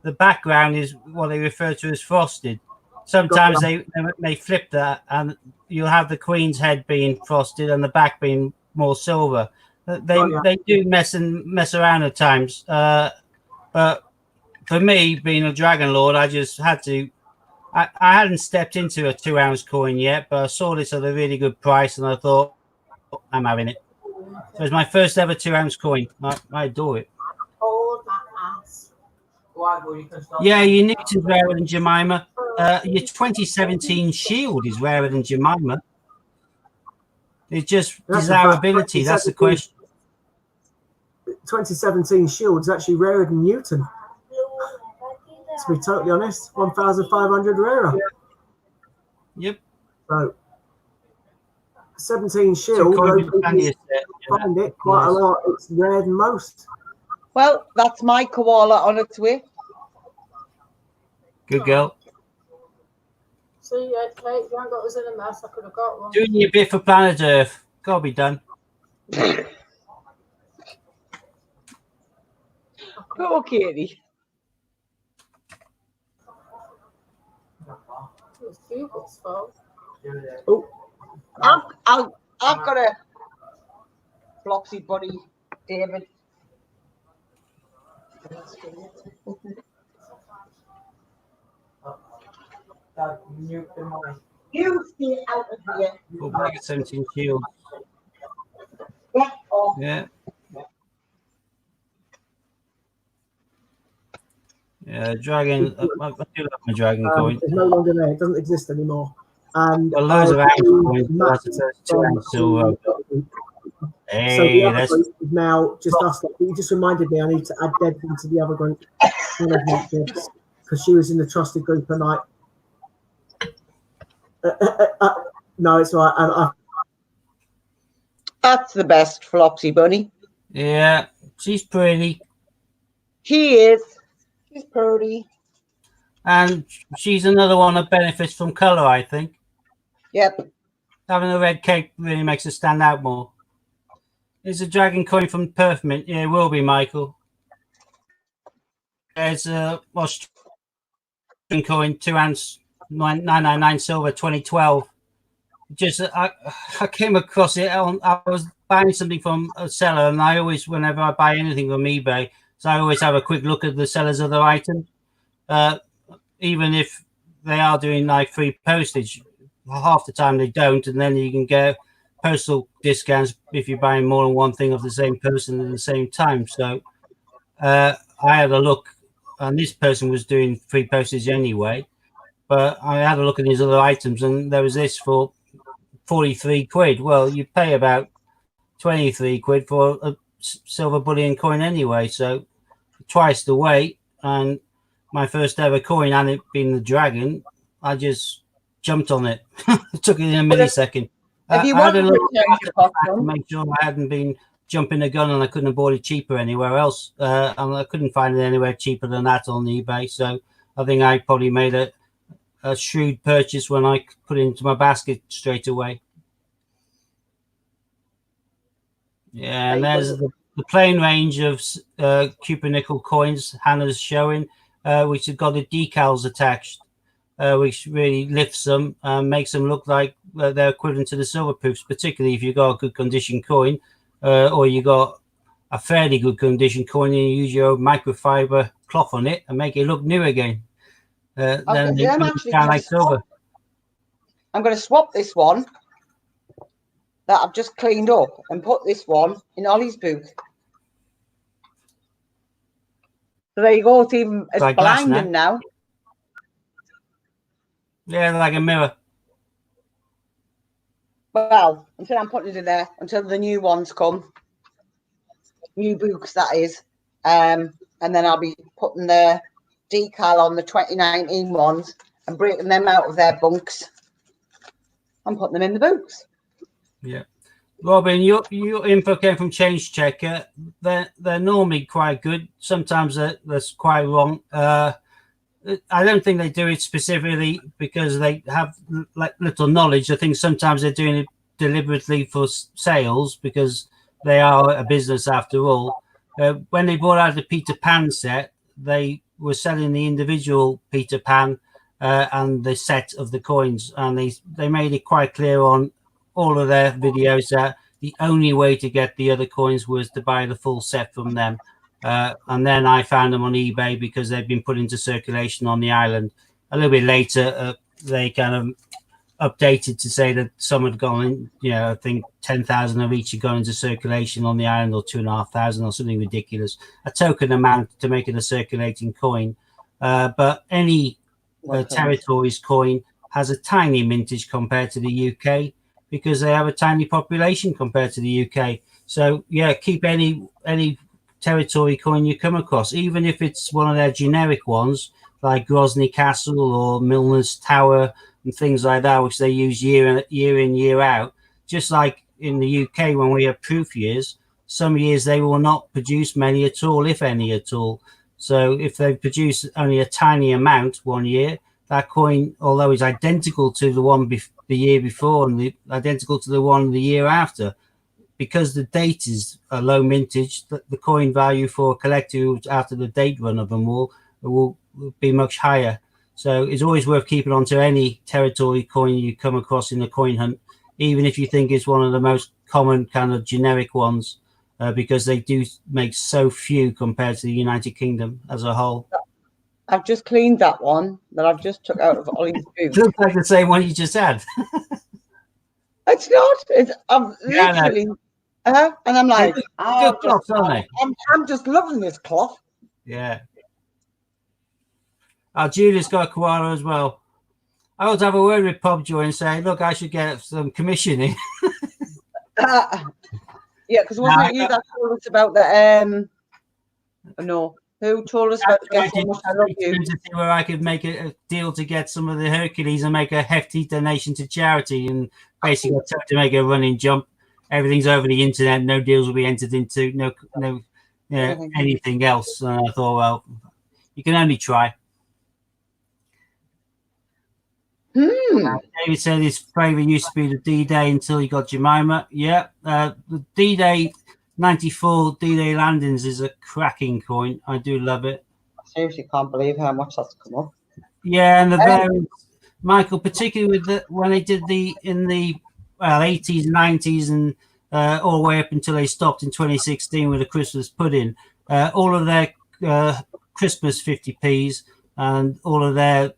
The background is what they refer to as frosted. Sometimes they flip that, and you'll have the queen's head being frosted and the back being more silver. They do mess around at times. But for me, being a Dragon Lord, I just had to. I hadn't stepped into a 2-ounce coin yet, but I saw this at a really good price, and I thought, I'm having it. So it's my first ever 2-ounce coin. I adore it. Hold that ass. Yeah, your Newton's rarer than Jemima. Your 2017 Shield is rarer than Jemima. It's just That's desirability. That's the question. 2017 Shield's actually rarer than Newton. To be totally honest, 1,500 rarer. Yep. So 17 Shield, find it quite a lot. It's rare than most. Well, that's my koala on its way. Good girl. So yeah, Kate, you haven't got us in a mess. I could have got one. Doing your bit for planet Earth. Gotta be done. Poor Katie. It's Google's fault. Oh, I've got a Flopsy buddy, David. You stay out of here. Oh, back at 17 Shield. Yeah. Yeah, dragon. I do love my dragon coin. it's no longer there. It doesn't exist anymore. And Well, loads of angel coins. That's the first 2 ounce silver. Hey, so the other that's group is now just us. You just reminded me I need to add Deb into the other group because she was in the trusted group at night. No, it's all right. And That's the best Flopsy bunny. yeah, she's pretty. She is. She's pretty. And she's another one that benefits from colour, I think. Yep. Having a red cape really makes her stand out more. It's a dragon coin from Perth Mint. Yeah, it will be, Michael. There's a Australian coin, 2 ounce, 999 silver, 2012. Just I came across it. I was buying something from a seller, and I always, whenever I buy anything from eBay, so I always have a quick look at the seller's other item, even if they are doing like free postage. Half the time they don't, and then you can get postal discounts if you're buying more than one thing of the same person at the same time. So I had a look, and this person was doing free postage anyway, but I had a look at his other items, and there was this for 43 quid. Well, you pay about 23 quid for a silver bullion coin anyway, so twice the weight. And my first ever coin, and it being the dragon, I just jumped on it. It took it in a millisecond. If you I want had a to look return your to popcorn, make sure I hadn't been jumping the gun and I couldn't have bought it cheaper anywhere else. And I couldn't find it anywhere cheaper than that on eBay. So I think I probably made a shrewd purchase when I put it into my basket straight away. Yeah, and there's the plain range of Cupid nickel coins Hannah's showing, which have got the decals attached, which really lifts them and makes them look like they're equivalent to the silver proofs, particularly if you've got a good condition coin or you got a fairly good condition coin and you use your microfiber cloth on it and make it look new again. Then it sound like silver. I'm going to swap this one that I've just cleaned up and put this one in Ollie's booth. So there you go. It's even it's like blinding now. Yeah, like a mirror. Well, until I'm putting it in there, until the new ones come, new books that is, and then I'll be putting the decal on the 2019 ones and breaking them out of their bunks and putting them in the books. Yeah, Robin, your info came from Change Checker. They're normally quite good. Sometimes that's quite wrong. I don't think they do it specifically because they have like little knowledge. I think sometimes they're doing it deliberately for sales because they are a business after all. When they brought out the Peter Pan set, they were selling the individual Peter Pan and the set of the coins, and they made it quite clear on all of their videos that the only way to get the other coins was to buy the full set from them. And then I found them on eBay because they've been put into circulation on the island. A little bit later, they kind of updated to say that some had gone in, I think 10,000 of each had gone into circulation on the island, or 2,500 or something ridiculous. A token amount to make it a circulating coin. But any territory's coin has a tiny mintage compared to the UK. because they have a tiny population compared to the UK. So yeah, keep any territory coin you come across, even if it's one of their generic ones like Grozny Castle or Milner's Tower and things like that, which they use year in, year out. Just like in the UK, when we have proof years, some years they will not produce many at all, if any at all. So if they produce only a tiny amount one year, that coin, although it's identical to the one the year before and identical to the one the year after, because the date is a low mintage, the coin value for a collector after the date run of them will be much higher. So it's always worth keeping on to any territory coin you come across in the coin hunt, even if you think it's one of the most common kind of generic ones, because they do make so few compared to the United Kingdom as a whole. I've just cleaned that one that I've just took out of Ollie's boot. It looks like the same one you just had. It's not. I'm literally, and I'm like, good cloths, aren't they? I'm just loving this cloth. Yeah. Julia's got a koala as well. I ought to have a word with Pobjoy and say, look, I should get some commissioning. Yeah, because wasn't it you that told us about the no, who told us about Guess How Much I Love You? To see where I could make a deal to get some of the Hercules and make a hefty donation to charity, and basically attempt to make a running jump. Everything's over the internet. No deals will be entered into. No, anything else. And I thought, well, you can only try. David said his favourite used to be the D-Day until he got Jemima. Yeah, the D-Day 94 D-Day landings is a cracking coin. I do love it. I seriously can't believe how much that's come up. Yeah, and the variants, Michael, particularly with when they did in the 80s, 90s, and all the way up until they stopped in 2016 with the Christmas pudding. All of their Christmas 50p's and all of their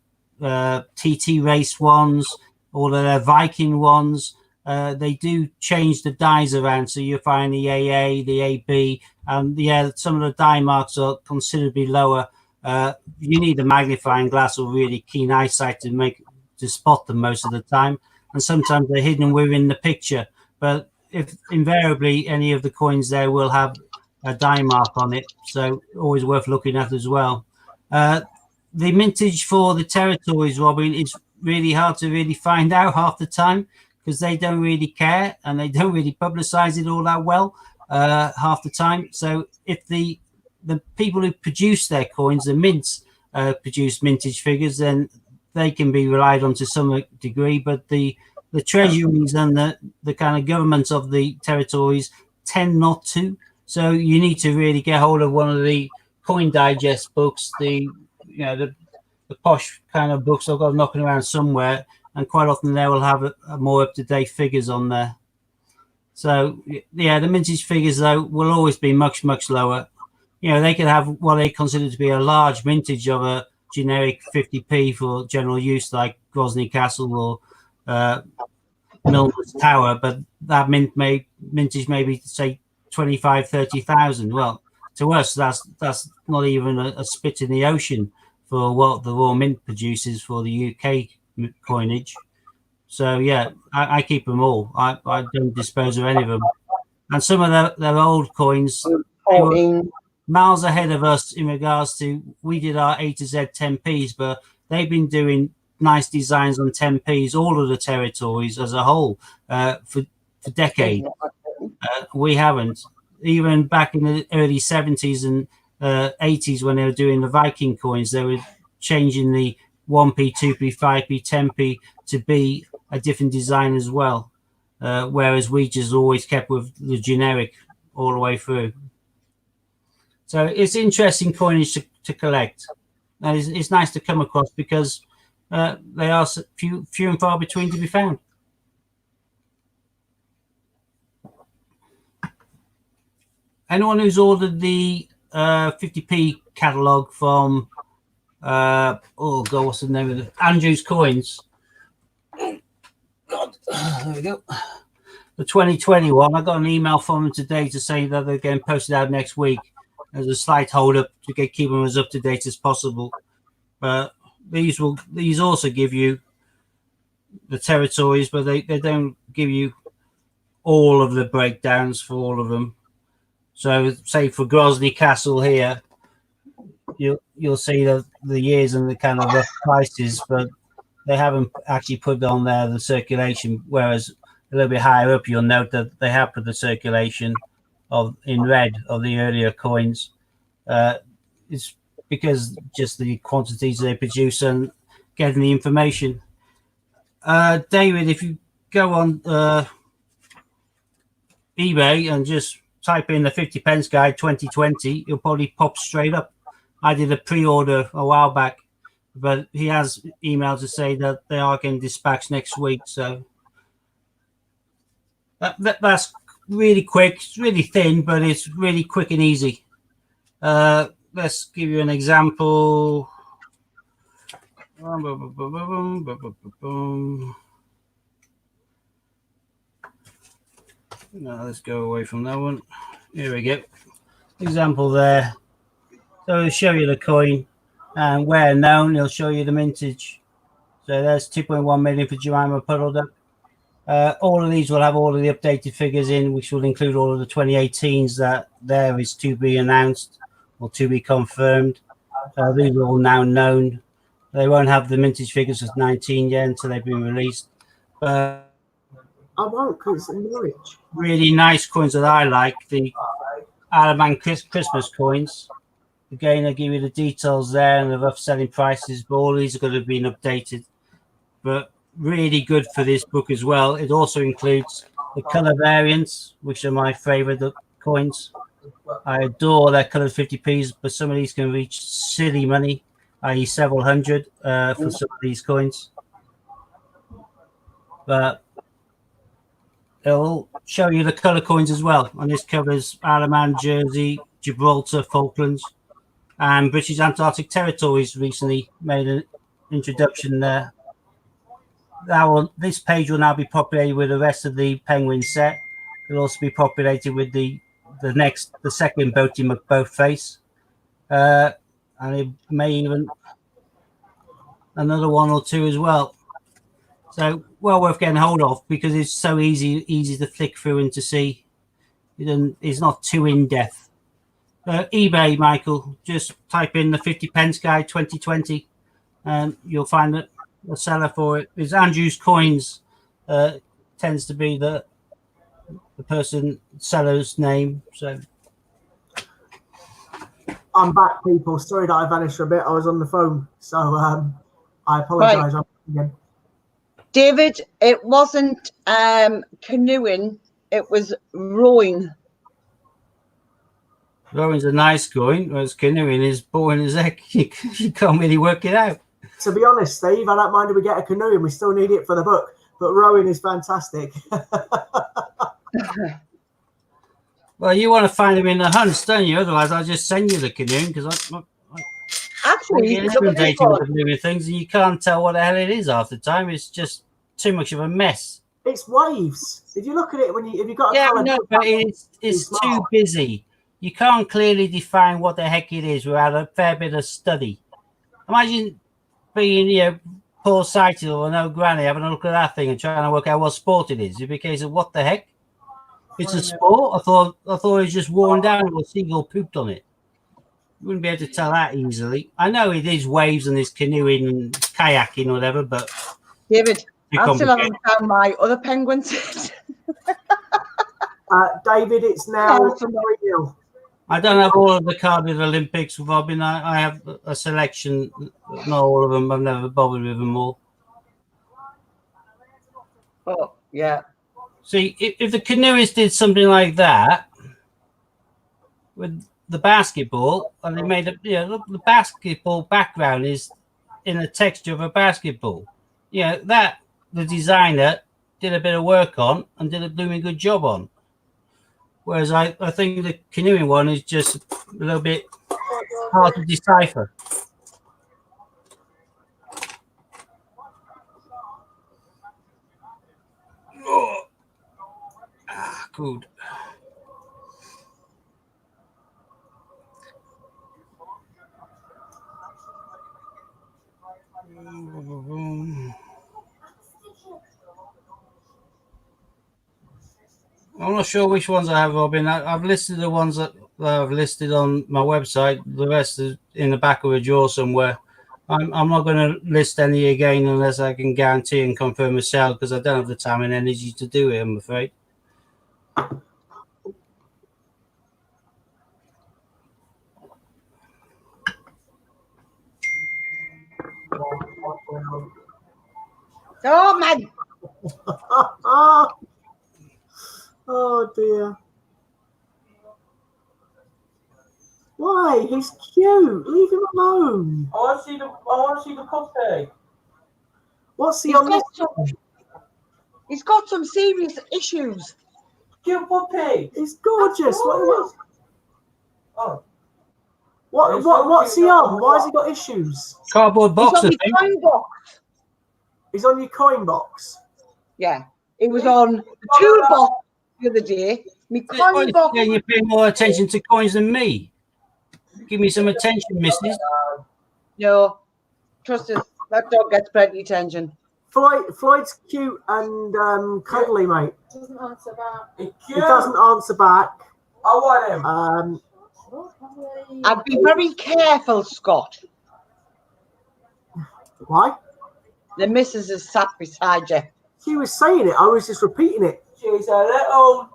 TT race ones, all of their Viking ones, they do change the dies around, so you find the AA, the AB, and some of the die marks are considerably lower. You need a magnifying glass or really keen eyesight to spot them most of the time, and sometimes they're hidden within the picture. But if invariably any of the coins there will have a die mark on it, so always worth looking at as well. The mintage for the territories, Robin, is really hard to really find out half the time because they don't really care and they don't really publicize it all that well half the time. So if the people who produce their coins, the mints, produce mintage figures, then they can be relied on to some degree. But the treasuries and the kind of governments of the territories tend not to. So you need to really get hold of one of the Coin Digest books, the posh kind of books I've got knocking around somewhere, and quite often they will have a more up-to-date figures on there. So yeah, the mintage figures though will always be much lower. They could have what they consider to be a large mintage of a generic 50p for general use, like Grozny Castle or Milner's Tower, but that mintage maybe say 25,000-30,000. Well, to us that's not even a spit in the ocean for what the Royal Mint produces for the UK coinage. So yeah, I keep them all. I don't dispose of any of them. And some of their old coins, they were miles ahead of us in regards to, we did our A to Z 10p's, but they've been doing nice designs on 10p's, all of the territories as a whole, for decades. We haven't. Even back in the early 70s and 80s, when they were doing the Viking coins, they were changing the 1p, 2p, 5p, 10p to be a different design as well. Whereas we just always kept with the generic all the way through. So it's interesting coinage to collect. And it's nice to come across because they are few and far between to be found. Anyone who's ordered the 50p catalogue from what's the name of it? Andrew's Coins. God, there we go. The 2021. I got an email from them today to say that they're getting posted out next week. There's a slight hold up to keep them as up to date as possible. But these also give you the territories, but they don't give you all of the breakdowns for all of them. So, say for Grosvenor Castle here, you'll see the years and the kind of rough prices, but they haven't actually put on there the circulation. Whereas a little bit higher up, you'll note that they have put the circulation in red of the earlier coins. It's because just the quantities they produce and getting the information. David, if you go on eBay and just type in the 50 pence guide 2020, it'll probably pop straight up. I did a pre-order a while back, but he has emailed to say that they are getting dispatched next week. So that's really quick. It's really thin, but it's really quick and easy. Let's give you an example. No, let's go away from that one. Here we go. Example there. So it'll show you the coin, and where known, it'll show you the mintage. So there's 2.1 million for Jemima Puddle Duck. All of these will have all of the updated figures in, which will include all of the 2018s that there is to be announced or to be confirmed. These are all now known. They won't have the mintage figures of 19 yet until they've been released. I won't, because it's in Norwich. Really nice coins that I like, the Alaman Christmas coins. Again, I give you the details there and the rough selling prices, but all these are going to be updated. But really good for this book as well. It also includes the color variants, which are my favorite coins. I adore their colored 50p's, but some of these can reach silly money, i.e. several hundred for some of these coins. But it'll show you the color coins as well. And this covers Alaman, Jersey, Gibraltar, Falklands, and British Antarctic Territories recently made an introduction there. This page will now be populated with the rest of the penguin set. It'll also be populated with the second Boaty McBoatface. And it may even another one or two as well. So well worth getting hold of because it's so easy to flick through and to see. It's not too in depth. eBay, Michael, just type in the 50 pence guide 2020 and you'll find that the seller for it is Andrew's Coins. Tends to be the seller's name. So I'm back, people. Sorry that I vanished for a bit. I was on the phone, so I apologise. Right. Again. David, it wasn't canoeing; it was rowing. Rowing's a nice coin, whereas canoeing is boring as heck. You can't really work it out. To be honest, Steve, I don't mind if we get a canoe and we still need it for the book, but rowing is fantastic. Well, you want to find them in the hunts, don't you? Otherwise, I'll just send you the canoe because actually get inundated with the living things and you can't tell what the hell it is half the time. It's just too much of a mess. It's waves. If you look at it if you've got but it's too busy. You can't clearly define what the heck it is without a fair bit of study. Imagine being poor sighted or no granny having a look at that thing and trying to work out what sport it is. It'd be a case of what the heck? It's a sport. I thought it was just worn down or a seagull pooped on it. You wouldn't be able to tell that easily. I know it is waves and there's canoeing and kayaking or whatever, but David, I still haven't found my other penguins. David, it's now 3-0. I don't have all of the carded Olympics, Robin. I have a selection, not all of them. I've never bothered with them all. Oh, yeah. See, if the canoeists did something like that with the basketball, and they made look, the basketball background is in the texture of a basketball. That the designer did a bit of work on and did a blooming good job on. Whereas I think the canoeing one is just a little bit hard to decipher. Oh. Good. I'm not sure which ones I have, Robin. I've listed the ones that I've listed on my website. The rest is in the back of a drawer somewhere. I'm not going to list any again unless I can guarantee and confirm a sale, because I don't have the time and energy to do it, I'm afraid. Oh my! Oh dear. Why? He's cute. Leave him alone. I want to see the puppy. What's he He's on this? he's got some serious issues. Cute puppy. He's gorgeous. Oh. What's he on? Why has he got issues? Cardboard He's box, on I the think. coin box. He's on your coin box. Yeah, it was on the toolbox the other day. Me coin box. Yeah, you pay more attention to coins than me. Give me some attention, missus. No, trust us, that dog gets plenty of attention. Floyd's cute and cuddly, mate. Doesn't answer back. It's He cute. doesn't answer back. I want him. I'd be very careful, Scott. Why? The missus is sat beside you. She was saying it. I was just repeating it. She's a little.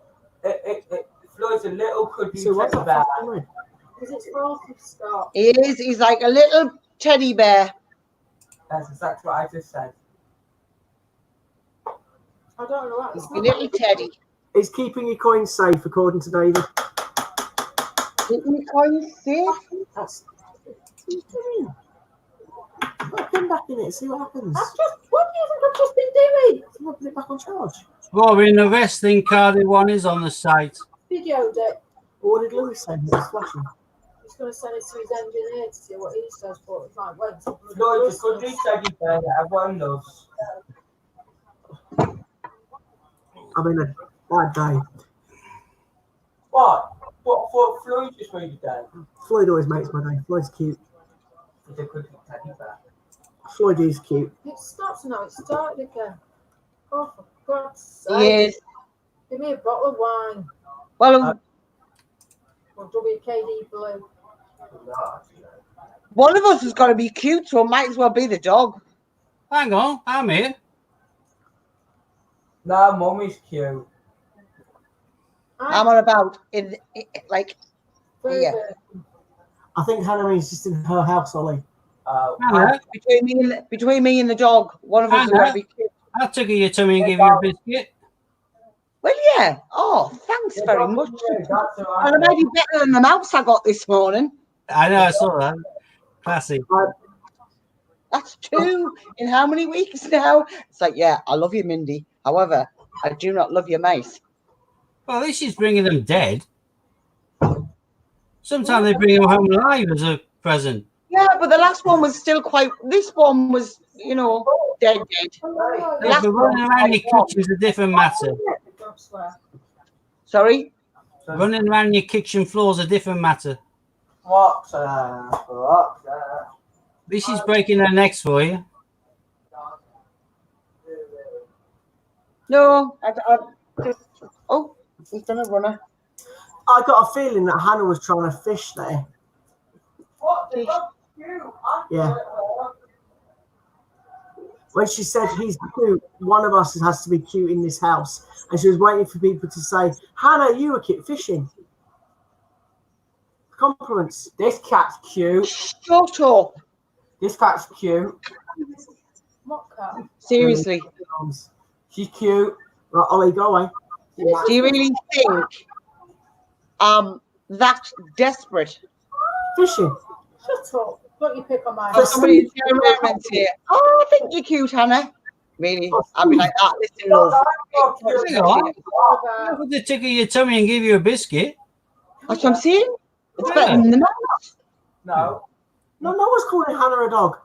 Floyd's a little cuddly So what's teddy that bear. fucking mean? Because it's both of Scott. He is. He's like a little teddy bear. That's exactly what I just said. I don't know what He's it's a little teddy. He's keeping your coins safe, according to David. Keeping the coins safe. That's. What are you doing? Put him back in it. See what happens. What do you think I've just been doing? You want to put it back on charge. Robin, the wrestling card one is on the site. Videoed it. What did Lewis say? It was flashing. He's going to send it to his engineer to see what he says, but it might wait until Floyd's a cuddly teddy bear that everyone loves. I'm in a bad day. What? What Floyd just made you day? Floyd always makes my day. Floyd's cute. He's a cuddly teddy bear. Floyd is cute. It stops now. It started again. Oh, for God's He sake. is. Give me a bottle of wine. Well, Or WKD Blue. one of us has got to be cute, so it might as well be the dog. Hang on, I'm here. No, Mummy's cute. I'm on about like. Very Yeah. good. I think Hannah is just in her house, Ollie. Hannah, Between me and the dog, one of us has got to be cute. I'll tickle your tummy and give you a biscuit. Well, yeah. Oh, thanks very much. That's all And I might be better than the mouse I got this morning. I know, I saw that. Classy. That's 2 in how many weeks now? It's like, yeah, I love you, Mindy. However, I do not love your mice. Well, at least she's bringing them dead. Sometimes they bring them home alive as a present. Yeah, but the last one was still quite. This one was, dead. Oh, Yeah, but running around your kitchen is a different matter. I swear. Sorry? Running around your kitchen floor is a different matter. What? At least she's breaking her necks for you. No, I just. Oh, he's done a runner. I got a feeling that Hannah was trying to fish there. What? They love you. Yeah. When she said he's cute, one of us has to be cute in this house. And she was waiting for people to say, Hannah, you were cute fishing. Compliments. This cat's cute. Shut up. This cat's cute. What cat? Seriously. She's cute. Right, Ollie, go away. Do you really think that desperate? Fishing. Shut up. Don't you pick on my For head. somebody to turn around and say, "Oh, I think you're cute, Hannah." Really? I'd be like, listen, love. Hang on. I put the tickle your tummy and give you a biscuit. That's what I'm saying. It's better than the mouse. No. No one's calling Hannah a dog.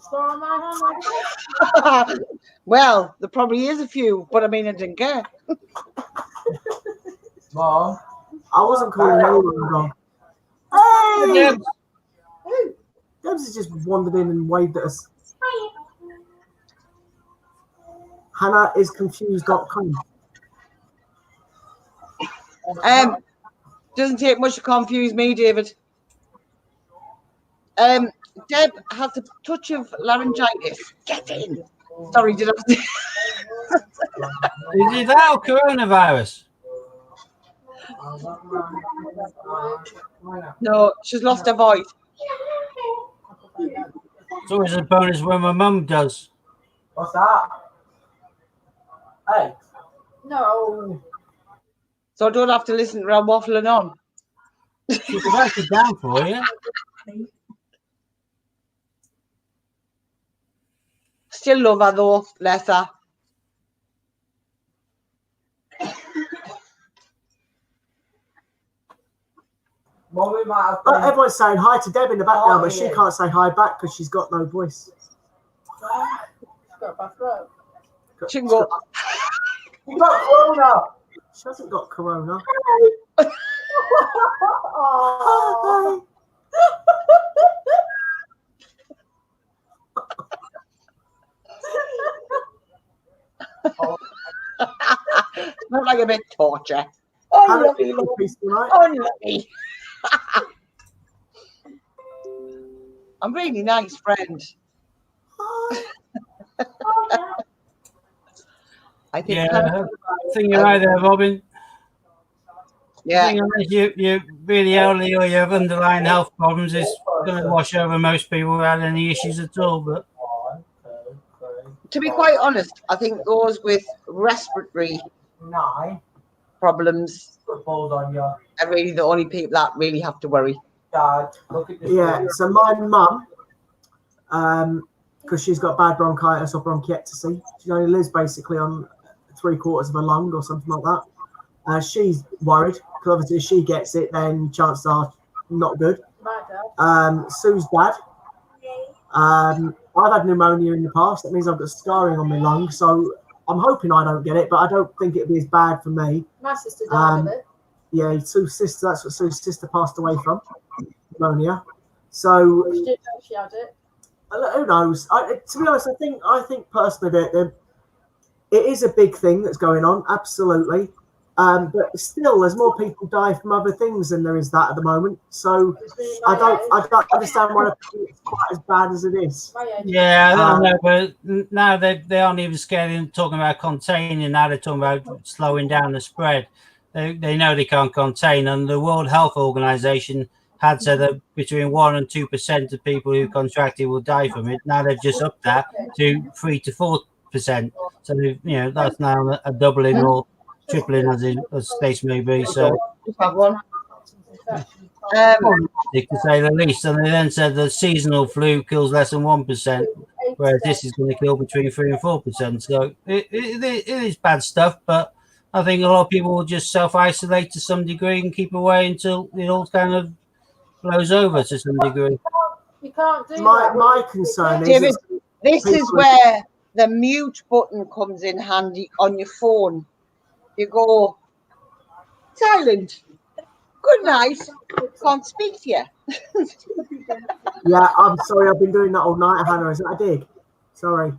Star on my hand. Well, there probably is a few, but I mean, I didn't care. Mom. I wasn't calling anyone a dog. Hey! Yeah. Debs has just wandered in and waved at us. Hannah is confused.com. Doesn't take much to confuse me, David. Deb has a touch of laryngitis. Get in. Sorry, did I? Is it that or coronavirus? No, she's lost her voice. It's always a bonus when my mum does. What's that? Hey. No. So I don't have to listen to her waffling on. She could write it down for you. Still love her though, bless her. Mommy might have been... Everyone's saying hi to Deb in the background, but she can't say hi back because she's got no voice. She's got a bad throat. She can go. You got corona. She hasn't got corona. Oh. Not like a bit torture. Oh, lovely, Right? oh, lovely. I'm really nice, friend. I think. Yeah, I think you're right there, Robin. Yeah. I think unless you're really elderly or you have underlying health problems, it's going to wash over most people without any issues at all. But To be quite honest, I think those with respiratory problems Football's on you. are really the only people that really have to worry. Dad, look at this. Yeah, so my mum, because she's got bad bronchitis or bronchiectasis, she only lives basically on 3/4 of a lung or something like that. She's worried because obviously if she gets it, then chances are not good. My dad. Sue's dad. I've had pneumonia in the past. That means I've got scarring on my lung, so I'm hoping I don't get it, but I don't think it'd be as bad for me. My sister died of it. Yeah, Sue's sister. That's what Sue's sister passed away from, pneumonia. So She didn't know she had it. who knows? To be honest, I think personally that it is a big thing that's going on. Absolutely. But still, there's more people die from other things than there is that at the moment. So I don't understand why it's quite as bad as it is. yeah, I don't know, but now they aren't even scared of talking about containing. Now they're talking about slowing down the spread. They know they can't contain, and the World Health Organization had said that between 1% and 2% of people who contracted will die from it. Now they've just upped that to 3 to 4%. So that's now a doubling or tripling as the case may be. So Just have one. to say the least. And they then said the seasonal flu kills less than 1%, whereas this is going to kill between 3 and 4%. So it is bad stuff, but I think a lot of people will just self-isolate to some degree and keep away until it all kind of blows over to some degree. You can't do that. My concern is David, this is where the mute button comes in handy on your phone. You go silent. Good night. Can't speak to you. Yeah, I'm sorry. I've been doing that all night, Hannah. Is that a dig? Sorry.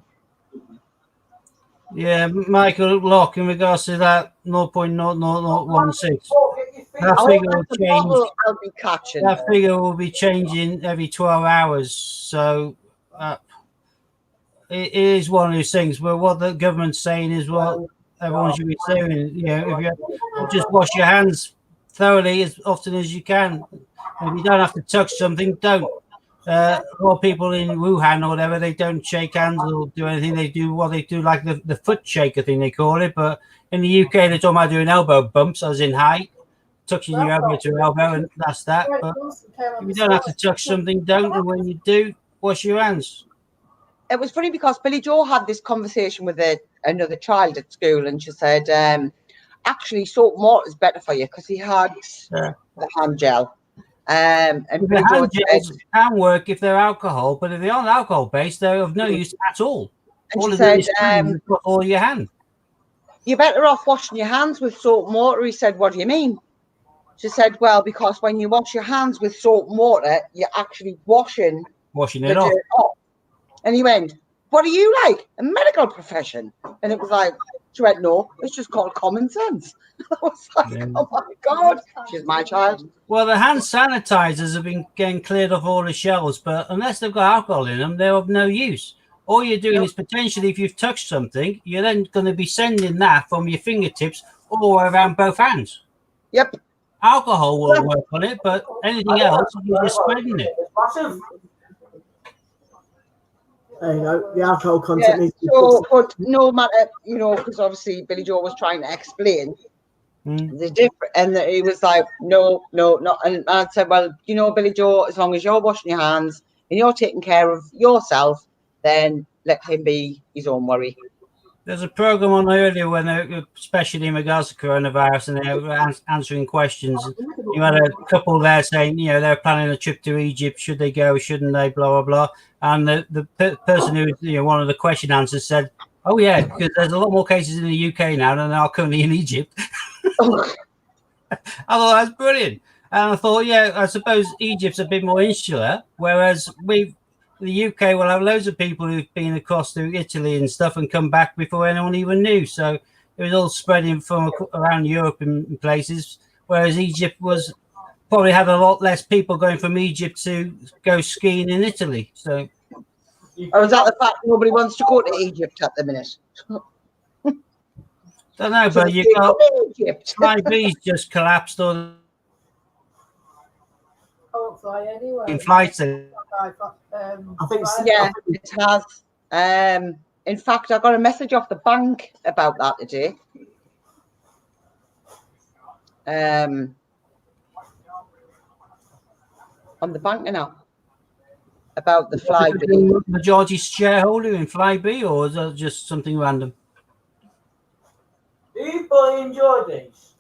Yeah, Michael Locke, in regards to that 0.0016, that figure will change. I'll be catching. That figure will be changing every 12 hours. So it is one of those things. But what the government's saying is what everyone should be saying. If you just wash your hands thoroughly as often as you can. If you don't have to touch something, don't. A lot of people in Wuhan or whatever, they don't shake hands or do anything. They do what they do, like the foot shaker thing they call it. But in the UK, they're talking about doing elbow bumps, as in height, touching your elbow to elbow, and that's that. But if you don't have to touch something, don't. And when you do, wash your hands. It was funny because Billy Joe had this conversation with another child at school, and she said, actually, soap and water is better for you because he had the hand gel. And the hand gels can work if they're alcohol, but if they aren't alcohol based, they're of no use at all. And all she said, all your hand. You're better off washing your hands with soap and water. He said, what do you mean? She said, well, because when you wash your hands with soap and water, you're actually washing it off. And he went, what are you like? A medical profession? And it was like, She went, no, it's just called common sense. I was like, oh my God, she's my child. Well, the hand sanitizers have been getting cleared off all the shelves, but unless they've got alcohol in them, they're of no use. All you're doing is potentially, if you've touched something, you're then going to be sending that from your fingertips all around both hands. Yep. Alcohol will work on it, but anything else, you're just spreading it. It's massive. There you go. The alcohol content needs to be So, fixed. but no matter, you know, because obviously Billy Joe was trying to explain the difference, and he was like, no, not. And I said, well, you know, Billy Joe, as long as you're washing your hands and you're taking care of yourself, then let him be his own worry. There's a program on earlier when, especially in regards to coronavirus, and they were answering questions. You had a couple there saying, you know, they're planning a trip to Egypt. Should they go? Shouldn't they? Blah blah blah. And the person who, you know, one of the question answers said, "Oh yeah, because there's a lot more cases in the UK now than there are currently in Egypt." I thought that's brilliant, and I thought, yeah, I suppose Egypt's a bit more insular, whereas the UK will have loads of people who've been across to Italy and stuff and come back before anyone even knew. So it was all spreading from around Europe in places, whereas Egypt was probably had a lot less people going from Egypt to go skiing in Italy. So, or is that the fact nobody wants to go to Egypt at the minute? don't know, but you got Fly B's just collapsed or I won't fly anyway. in flights. I think so. Yeah, it has. In fact, I got a message off the bank about that today. On the bank now about the Fly B. Majority shareholder in Fly B, or is that just something random? People enjoy this.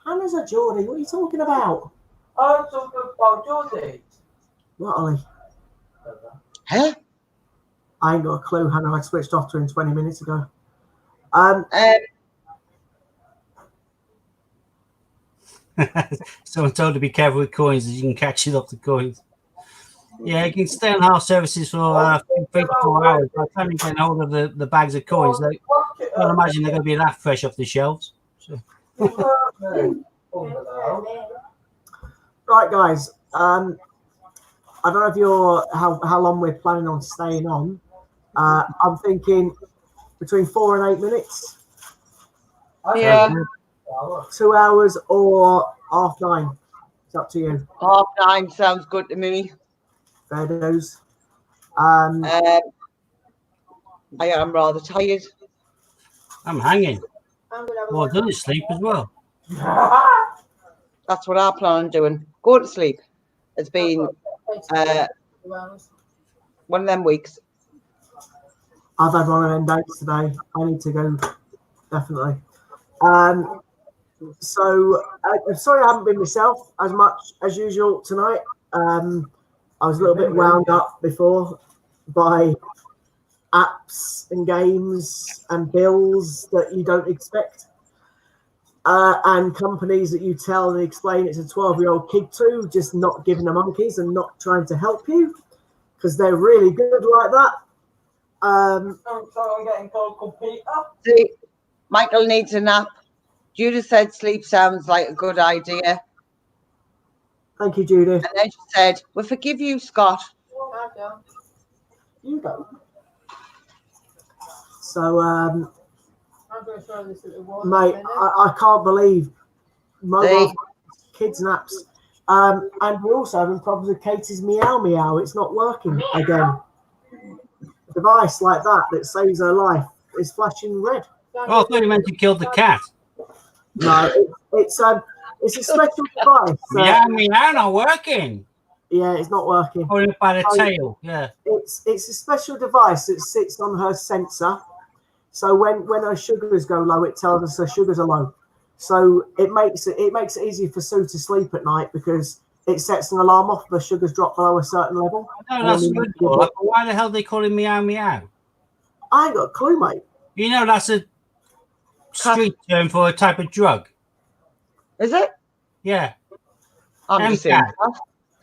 Hannah's a Geordie. What are you talking about? I'm talking about Geordie. What, Ollie? Huh? I ain't got a clue, Hannah. I switched off to him 20 minutes ago. Someone told to be careful with coins, as you can catch it off the coins. Yeah, you can stay on half services for 3 to 4 hours. By the time you get hold of the bags of coins, I can't imagine they're going to be that fresh off the shelves. So. Right, guys. I don't know if you're how long we're planning on staying on. I'm thinking between 4 and 8 minutes. Yeah. 2 hours or 9:30. It's up to you. 9:30 sounds good to me. Fair dues. I am rather tired. I'm hanging. I'm gonna have a Well, look. done is sleep as well. That's what I plan on doing. Go to sleep. It's been one of them weeks. I've had one of them dates today. I need to go, definitely. So I'm sorry I haven't been myself as much as usual tonight. I was a little bit wound up before by apps and games and bills that you don't expect, and companies that you tell and explain it's a 12-year-old kid to, just not giving the monkeys and not trying to help you because they're really good like that. So I'm getting called computer. See, Michael needs a nap. Judith said sleep sounds like a good idea. Thank you, Judith. And then she said, "We forgive you, Scott." I don't. You go. So, I'm going to throw this at the wall. mate, I can't believe mobile kids naps. And we're also having problems with Katie's meow meow. It's not working again. A device like that saves her life is flashing red. Oh, I thought you meant you killed the cat. No, it's a special device. Meow, meow, not working. Yeah, it's not working. Holding it by the tail. Yeah. It's a special device that sits on her sensor. So when her sugars go low, it tells us her sugars are low. So it makes it easy for Sue to sleep at night because it sets an alarm off if her sugars drop below a certain level. No, that's good. But why the hell they call him meow meow? I ain't got a clue, mate. You know that's a street term for a type of drug. Is it? Yeah. I'm just saying.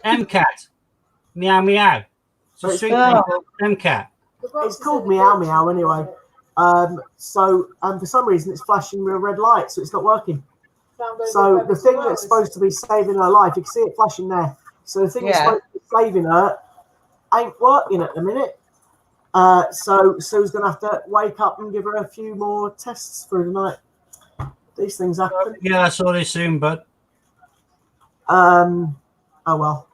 MCAT. Meow meow. It's a street name called MCAT. It's called meow meow anyway. So for some reason it's flashing with a red light, so it's not working. So the thing that's supposed to be saving her life, you can see it flashing there. So the thing that's supposed to be saving her ain't working at the minute. So Sue's going to have to wake up and give her a few more tests through the night. These things happen. Yeah, I saw this soon, but oh well.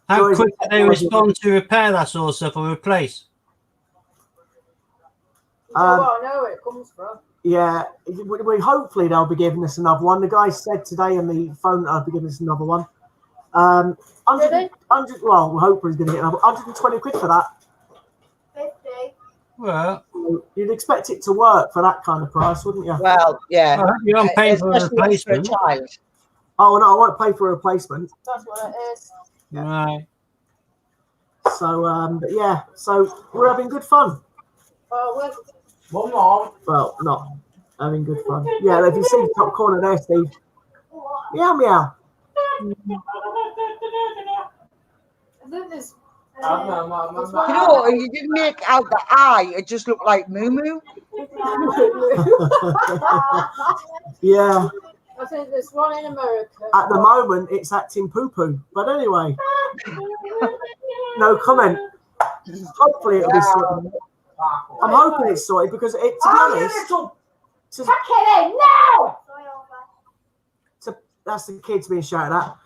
How quick do they respond to repair that sort of stuff or replace? I know where it comes from. Yeah, we hopefully they'll be giving us another one. The guy said today on the phone I'll be giving us another one. 100, well, we hope he's going to get another 120 quid for that. 50. Well, you'd expect it to work for that kind of price, wouldn't you? Well, yeah. You don't pay for a replacement. For a child. Oh no, I won't pay for a replacement. That's what it is. Yeah. Right. So, but yeah, so we're having good fun. Well, Well, not having good fun. Yeah, if you see the top corner there, Steve. Meow meow. I think there's. You know what? You didn't make out the eye. It just looked like Moo Moo. Yeah. I think there's one in America. At the moment, it's acting poo-poo. But anyway, no comment. Hopefully it'll be sorted. I'm hoping it's sorted because, to be honest, Tuck it in now! That's the kids being shouted at.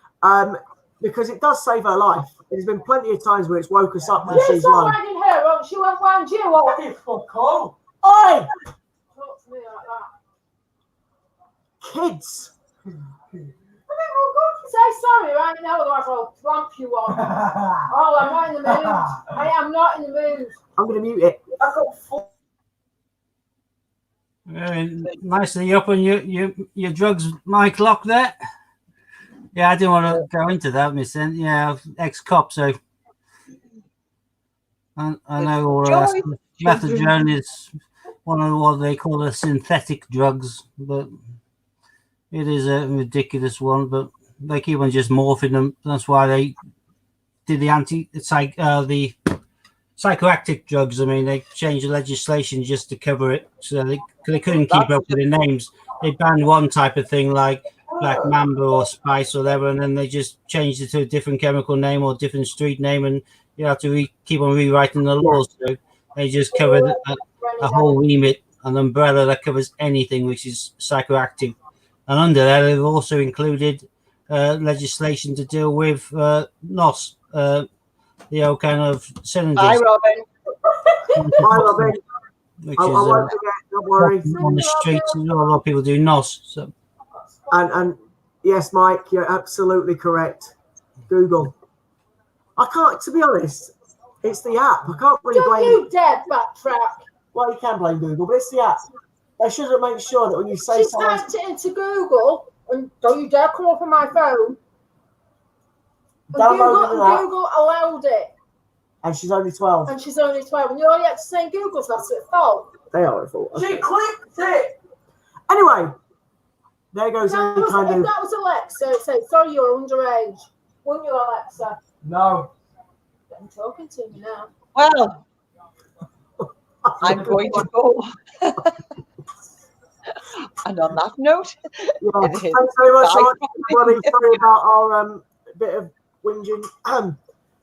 Because it does save her life. There's been plenty of times where it's woke us up when she's low. She's wagging her, won't she? Won't wind you up. You fuck off. Oi! Talk to me like that. Kids. I mean, well, go say sorry right now, otherwise I'll plump you on. Oh, I'm not in the mood. I am not in the mood. I'm going to mute it. I've got full. Nicely up on your drugs, Mike Lock there. Yeah, I didn't want to go into that, Miss. Yeah, ex-cop, so I know all of that. Methadone is one of what they call the synthetic drugs, but it is a ridiculous one. But they keep on just morphing them. That's why they did the the psychoactive drugs. I mean, they changed the legislation just to cover it, so they couldn't keep up with the names. They banned one type of thing like Black Mamba or Spice or whatever, and then they just changed it to a different chemical name or different street name, and you have to keep on rewriting the laws. So they just covered a whole remit, an umbrella that covers anything which is psychoactive. And under that, they've also included legislation to deal with NOS, the old kind of cylinders. Hi, Robin. Hi, Robin. Which I is won't forget, don't worry. on the streets. A lot of people do NOS. So. And yes, Mike, you're absolutely correct. Google. I can't, to be honest, it's the app. I can't really blame. Don't you dare backtrack. Well, you can blame Google, but it's the app. They should have made sure that when you say She something. typed it into Google, and don't you dare come up on my phone. And Google allowed it. And she's only 12. And she's only 12. And you only have to say Google's not at fault. They are at fault. She clicked it. Anyway, there goes If any kind of. that was Alexa, it'd say, sorry, you're underage. Wouldn't you, Alexa? No. I'm talking to me now. Well, I'm going to go. And on that note, thanks very much, everybody. Sorry about our bit of whinging.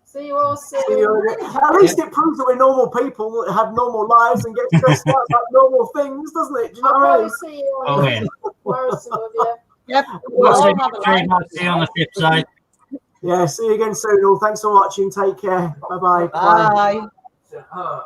See you all soon. At least it proves that we're normal people that have normal lives and get stressed out about normal things, doesn't it? Do you know what I mean? See you Oh, yeah. Morrison of you. Yep. See you on the flip side. Yeah, see you again soon all. Thanks for watching. Take care. Bye-bye. Bye. Bye.